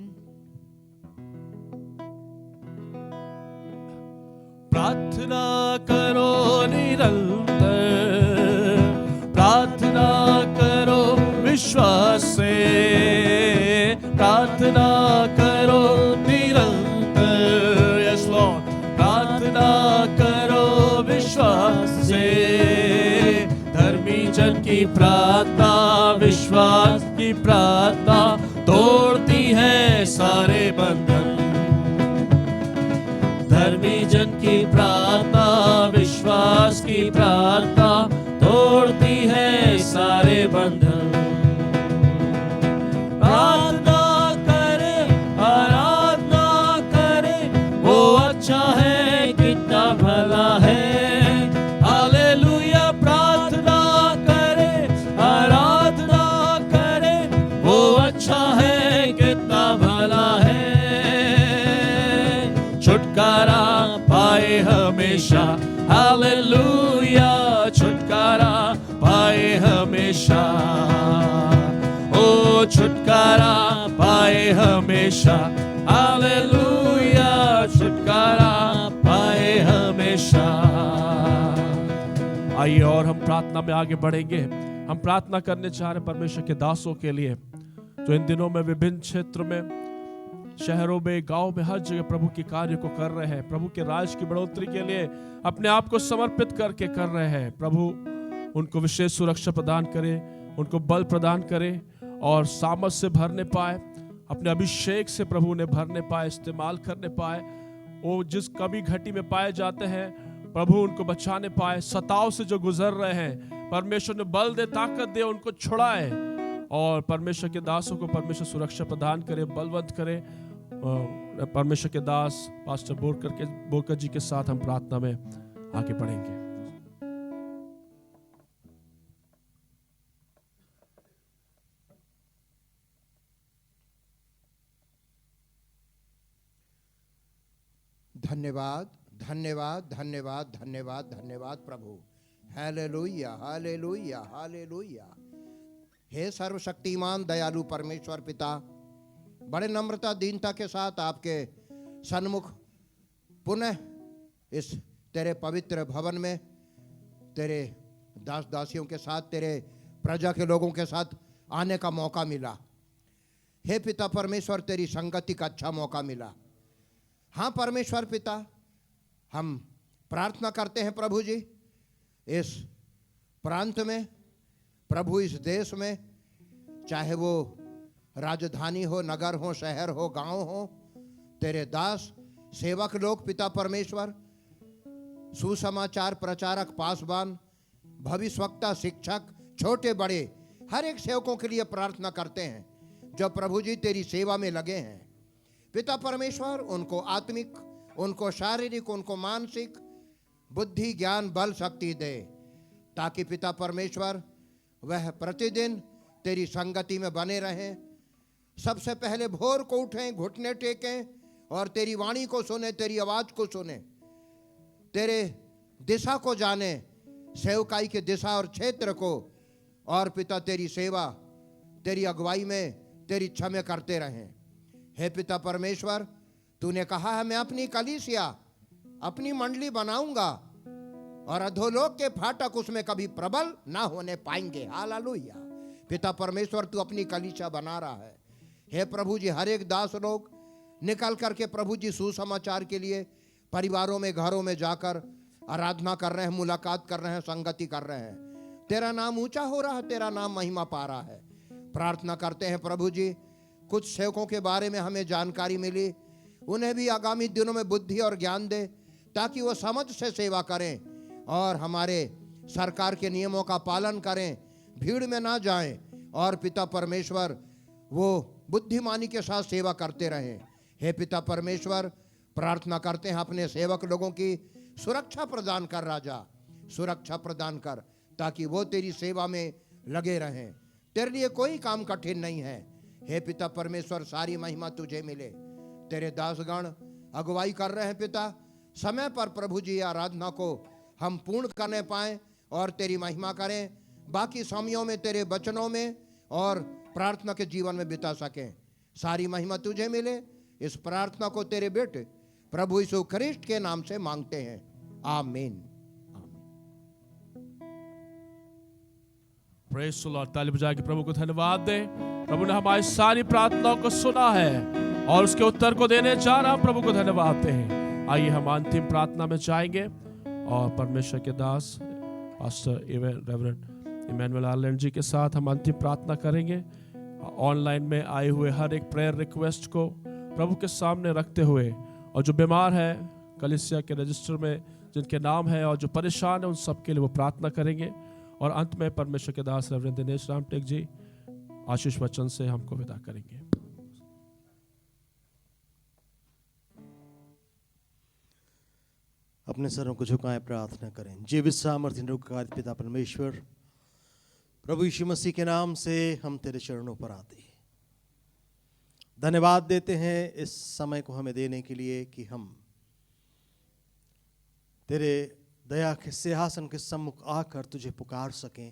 प्रार्थना करो निरंतर, प्रार्थना करो विश्वास से, प्रार्थना करो निरंतर, यस लॉर्ड, प्रार्थना करो विश्वास से। धर्मी जन की प्रार्थना, विश्वास की प्रार्थना तोड़ती है सारे बंधन। धर्मी जन की प्रार्थना, विश्वास की प्रार्थना तोड़ती है सारे बंधन। प्रार्थना करे, आराधना करे, वो अच्छा है, कितना भला है। हालेलुया। प्रार्थना करे, आराधना करे, वो अच्छा है, कितना भला है। छुटकारा पाए हमेशा, हालेलुया, छुटकारा पाए हमेशा, ओ छुटकारा पाए हमेशा, हालेलुया, छुटकारा पाए हमेशा। आइए और हम प्रार्थना में आगे बढ़ेंगे। हम प्रार्थना करने चाह रहे परमेश्वर के दासों के लिए जो इन दिनों में विभिन्न क्षेत्र में, शहरों में, गांव में, हर जगह प्रभु के कार्य को कर रहे हैं, प्रभु के राज की बढ़ोतरी के लिए अपने आप को समर्पित करके कर रहे हैं। प्रभु उनको विशेष सुरक्षा प्रदान करे, उनको बल प्रदान करे और सामर्थ से भरने पाए, अपने अभिषेक से प्रभु ने भरने पाए, इस्तेमाल करने पाए। वो जिस कभी घटी में पाए जाते हैं प्रभु उनको बचाने पाए, सताव से जो गुजर रहे हैं परमेश्वर ने बल दे, ताकत दे, उनको छुड़ाए और परमेश्वर के दासों को परमेश्वर सुरक्षा प्रदान करे, बलवंत करे। परमेश्वर के दास पास्टर बोरकर जी के साथ हम प्रार्थना में आगे बढ़ेंगे। धन्यवाद, धन्यवाद, धन्यवाद, धन्यवाद, धन्यवाद प्रभु। Hallelujah, hallelujah, hallelujah. हे सर्वशक्तिमान दयालु परमेश्वर पिता, बड़े नम्रता दीनता के साथ आपके सन्मुख पुनः इस तेरे पवित्र भवन में तेरे दास दासियों के साथ, तेरे प्रजा के लोगों के साथ आने का मौका मिला। हे पिता परमेश्वर, तेरी संगति का अच्छा मौका मिला। हाँ परमेश्वर पिता, हम प्रार्थना करते हैं प्रभु जी, इस प्रांत में, प्रभु इस देश में, चाहे वो राजधानी हो, नगर हो, शहर हो, गांव हो, तेरे दास सेवक लोग पिता परमेश्वर, सुसमाचार प्रचारक, पासवान, भविष्यवक्ता, शिक्षक, छोटे बड़े, हर एक सेवकों के लिए प्रार्थना करते हैं जो प्रभु जी तेरी सेवा में लगे हैं। पिता परमेश्वर उनको आत्मिक, उनको शारीरिक, उनको मानसिक बुद्धि, ज्ञान, बल, शक्ति दे, ताकि पिता परमेश्वर वह प्रतिदिन तेरी संगति में बने रहें। सबसे पहले भोर को उठें, घुटने टेकें और तेरी वाणी को सुने, तेरी आवाज को सुने, तेरे दिशा को जाने, सेवकाई के दिशा और क्षेत्र को, और पिता तेरी सेवा, तेरी अगुवाई में तेरी इच्छा में करते रहें। हे पिता परमेश्वर, तूने कहा है मैं अपनी कलीसिया, अपनी मंडली बनाऊंगा और अधोलोक के फाटक उसमें कभी प्रबल ना होने पाएंगे। हालेलुया। पिता परमेश्वर, तू अपनी कलीसिया बना रहा है। हे प्रभु जी, हर एक दास लोग निकल करके प्रभु जी सुसमाचार के लिए परिवारों में, घरों में जाकर आराधना कर रहे हैं, मुलाकात कर रहे हैं, संगति कर रहे हैं। तेरा नाम ऊंचा हो रहा है, तेरा नाम महिमा पा रहा है। प्रार्थना करते हैं प्रभु जी, कुछ सेवकों के बारे में हमें जानकारी मिली, उन्हें भी आगामी दिनों में बुद्धि और ज्ञान दे, ताकि वो समझ से सेवा करें और हमारे सरकार के नियमों का पालन करें, भीड़ में ना जाएं, और पिता परमेश्वर वो बुद्धिमानी के साथ सेवा करते रहें। हे पिता परमेश्वर, प्रार्थना करते हैं अपने सेवक लोगों की सुरक्षा प्रदान कर राजा, सुरक्षा प्रदान कर, ताकि वो तेरी सेवा में लगे रहें। तेरे लिए कोई काम कठिन नहीं है। हे पिता परमेश्वर, सारी महिमा तुझे मिले। तेरे दासगण अगुवाई कर रहे हैं पिता, समय पर प्रभु जी आराधना को हम पूर्ण करने पाएं और तेरी महिमा करें, बाकी समयों में तेरे वचनों में और प्रार्थना के जीवन में बिता सकें। सारी महिमा तुझे मिले। इस प्रार्थना को तेरे बेटे प्रभु यीशु ख्रिस्ट के नाम से मांगते हैं, आमीन। Praise the Lord. ताली बजा के प्रभु को धन्यवाद दे। प्रभु ने हमारी सारी प्रार्थनाओं को सुना है और उसके उत्तर को देने जा रहा। प्रभु को धन्यवाद दें। आइए हम अंतिम प्रार्थना में जाएंगे और परमेश्वर के दास पास्टर रेवरेंड इमैनुअल आर्लैंड जी के साथ हम अंतिम प्रार्थना करेंगे। ऑनलाइन में आए हुए हर एक प्रेयर रिक्वेस्ट को प्रभु के सामने रखते हुए, और जो बीमार है कलीसिया के रजिस्टर में जिनके नाम है और जो परेशान है उन सब के लिए वो प्रार्थना करेंगे। और अंत में परमेश्वर के दास रेवरेंड दिनेश रामटेक जी आशीष वचन से हमको विदा करेंगे। अपने सरों को झुकाएं, प्रार्थना करें। जीवित सामर्थ्य निरंकार पिता परमेश्वर, प्रभु यीशु मसीह के नाम से हम तेरे चरणों पर आते हैं। धन्यवाद देते हैं इस समय को हमें देने के लिए कि हम तेरे दया के सिंहासन के सम्मुख आकर तुझे पुकार सकें,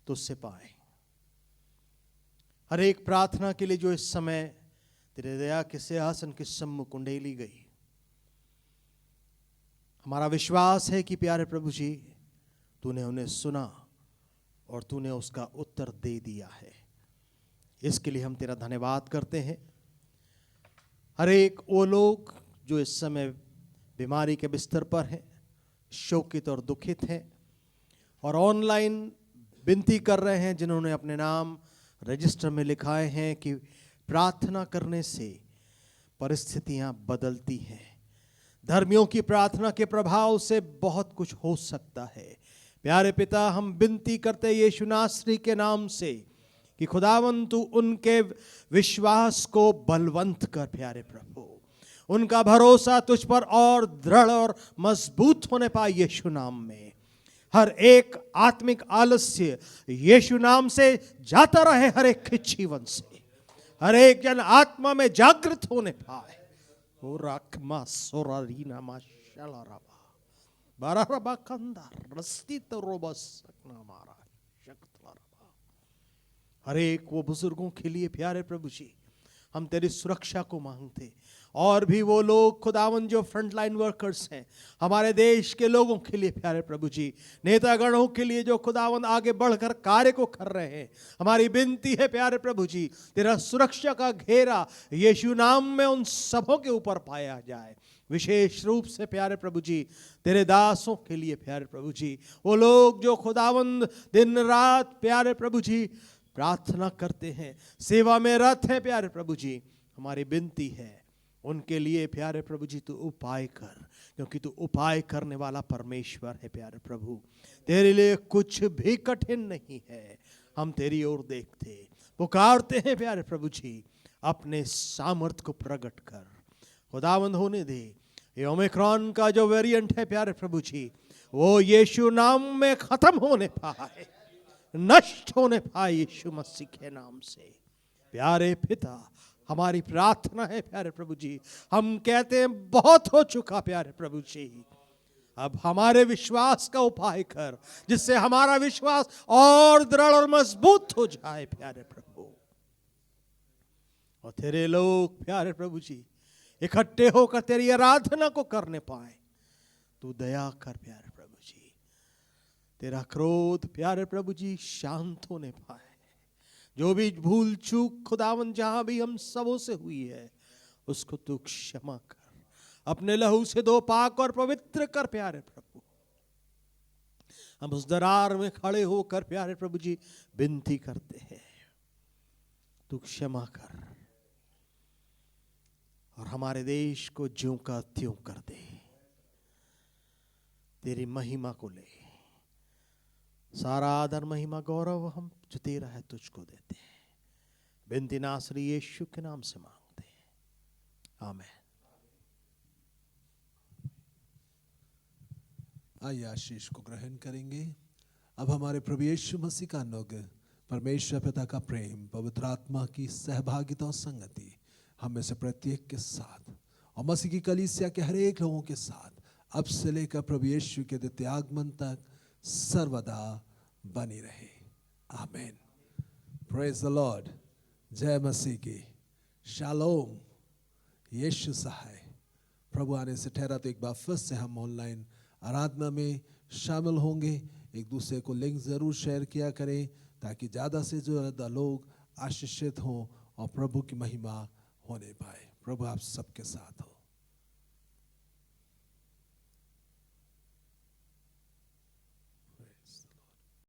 तुझसे पाएं। हर एक प्रार्थना के लिए जो इस समय तेरे दया के सिंहासन के सम्मुख उंडेली गई, हमारा विश्वास है कि प्यारे प्रभु जी, तूने उन्हें सुना और तूने उसका उत्तर दे दिया है। इसके लिए हम तेरा धन्यवाद करते हैं। हर एक वो लोग जो इस समय बीमारी के बिस्तर पर हैं, शोकित और दुखित हैं, और ऑनलाइन विनती कर रहे हैं, जिन्होंने अपने नाम रजिस्टर में लिखाए हैं कि प्रार्थना करने से परिस्थितियां बदलती हैं। धर्मियों की प्रार्थना के प्रभाव से बहुत कुछ हो सकता है। प्यारे पिता, हम विनती करते यीशु नासरी के नाम से कि खुदावन तू उनके विश्वास को बलवंत कर। प्यारे प्रभु, उनका भरोसा तुझ पर और दृढ़ और मजबूत होने पाए यीशु नाम में। हर एक आत्मिक आलस्य यीशु नाम से जाता रहे, हर एक के जीवन से हर एक जन आत्मा में जागृत होने पाए। ओ राखमा सोरारीना माशाला रबा बारा रबा कंदा रस्ती तो रोबस सकना मारा शक्तला रबा। हर एक वो बुजुर्गों के लिए प्यारे प्रभु जी, हम तेरी सुरक्षा को मांगते, और भी वो लोग खुदावन जो फ्रंट लाइन वर्कर्स हैं, हमारे देश के लोगों के लिए प्यारे प्रभु जी, नेतागणों के लिए जो खुदावन आगे बढ़कर कार्य को कर रहे हैं, हमारी विनती है प्यारे प्रभु जी, तेरा सुरक्षा का घेरा यीशु नाम में उन सबों के ऊपर पाया जाए। विशेष रूप से प्यारे प्रभु जी तेरे दासों के लिए प्यारे प्रभु जी, वो लोग जो खुदावंद दिन रात प्यारे प्रभु जी प्रार्थना करते हैं, सेवा में रत हैं प्यारे प्रभु जी, हमारी विनती है उनके लिए प्यारे प्रभु जी तू उपाय कर, क्योंकि तू उपाय करने वाला परमेश्वर है प्यारे प्रभु। तेरे लिए कुछ भी कठिन नहीं है। हम तेरी ओर देखते पुकारते हैं प्यारे प्रभु जी, अपने सामर्थ को प्रकट कर खुदावंद होने दे। ये ओमिक्रॉन का जो वेरिएंट है प्यारे प्रभु जी, वो यीशु नाम में खत्म होने पाए, नष्ट होने पाए यीशु मसीह के नाम से। प्यारे पिता, हमारी प्रार्थना है प्यारे प्रभु जी, हम कहते हैं बहुत हो चुका प्यारे प्रभु जी, अब हमारे विश्वास का उपाय कर, जिससे हमारा विश्वास और दृढ़ और मजबूत हो जाए प्यारे प्रभु। और तेरे लोग प्यारे प्रभु जी इकट्ठे होकर तेरी आराधना को करने पाए, तू दया कर प्यारे प्रभु जी। तेरा क्रोध प्यारे प्रभु जी शांत होने पाए। जो भी भूल चूक खुदावन जहां भी हम सबों से हुई है, उसको तू क्षमा कर, अपने लहू से धो पाक और पवित्र कर प्यारे प्रभु। हम उस दरार में खड़े होकर प्यारे प्रभु जी विनती करते हैं, तू क्षमा कर और हमारे देश को ज्यों का त्यों कर दे। तेरी महिमा को ले, सारा आदर महिमा गौरव हम जो तेरा है तुझको देते हैं। बिनती नासरी यीशु के नाम से मांगते हैं, आमीन। आइए आशीष को ग्रहण करेंगे। अब हमारे प्रभु यीशु मसीह का अनुग्रह, परमेश्वर पिता का प्रेम, पवित्र आत्मा की सहभागिता और संगति हम में से प्रत्येक के साथ और मसीह की कलीसिया के हर एक लोगों के साथ अब से लेकर प्रभु यीशु के द्वितीय आगमन तक सर्वदा बनी रहे। आमीन। Praise the Lord. जय मसीह की। शालोम। यीशु सहाय। प्रभु आने से ठहरा तो एक बार फिर से हम ऑनलाइन आराधना में शामिल होंगे। एक दूसरे को लिंक ज़रूर शेयर किया करें ताकि ज़्यादा से ज़्यादा लोग आशीषित हों और प्रभु की महिमा होने पाए। प्रभु आप सबके साथ हो।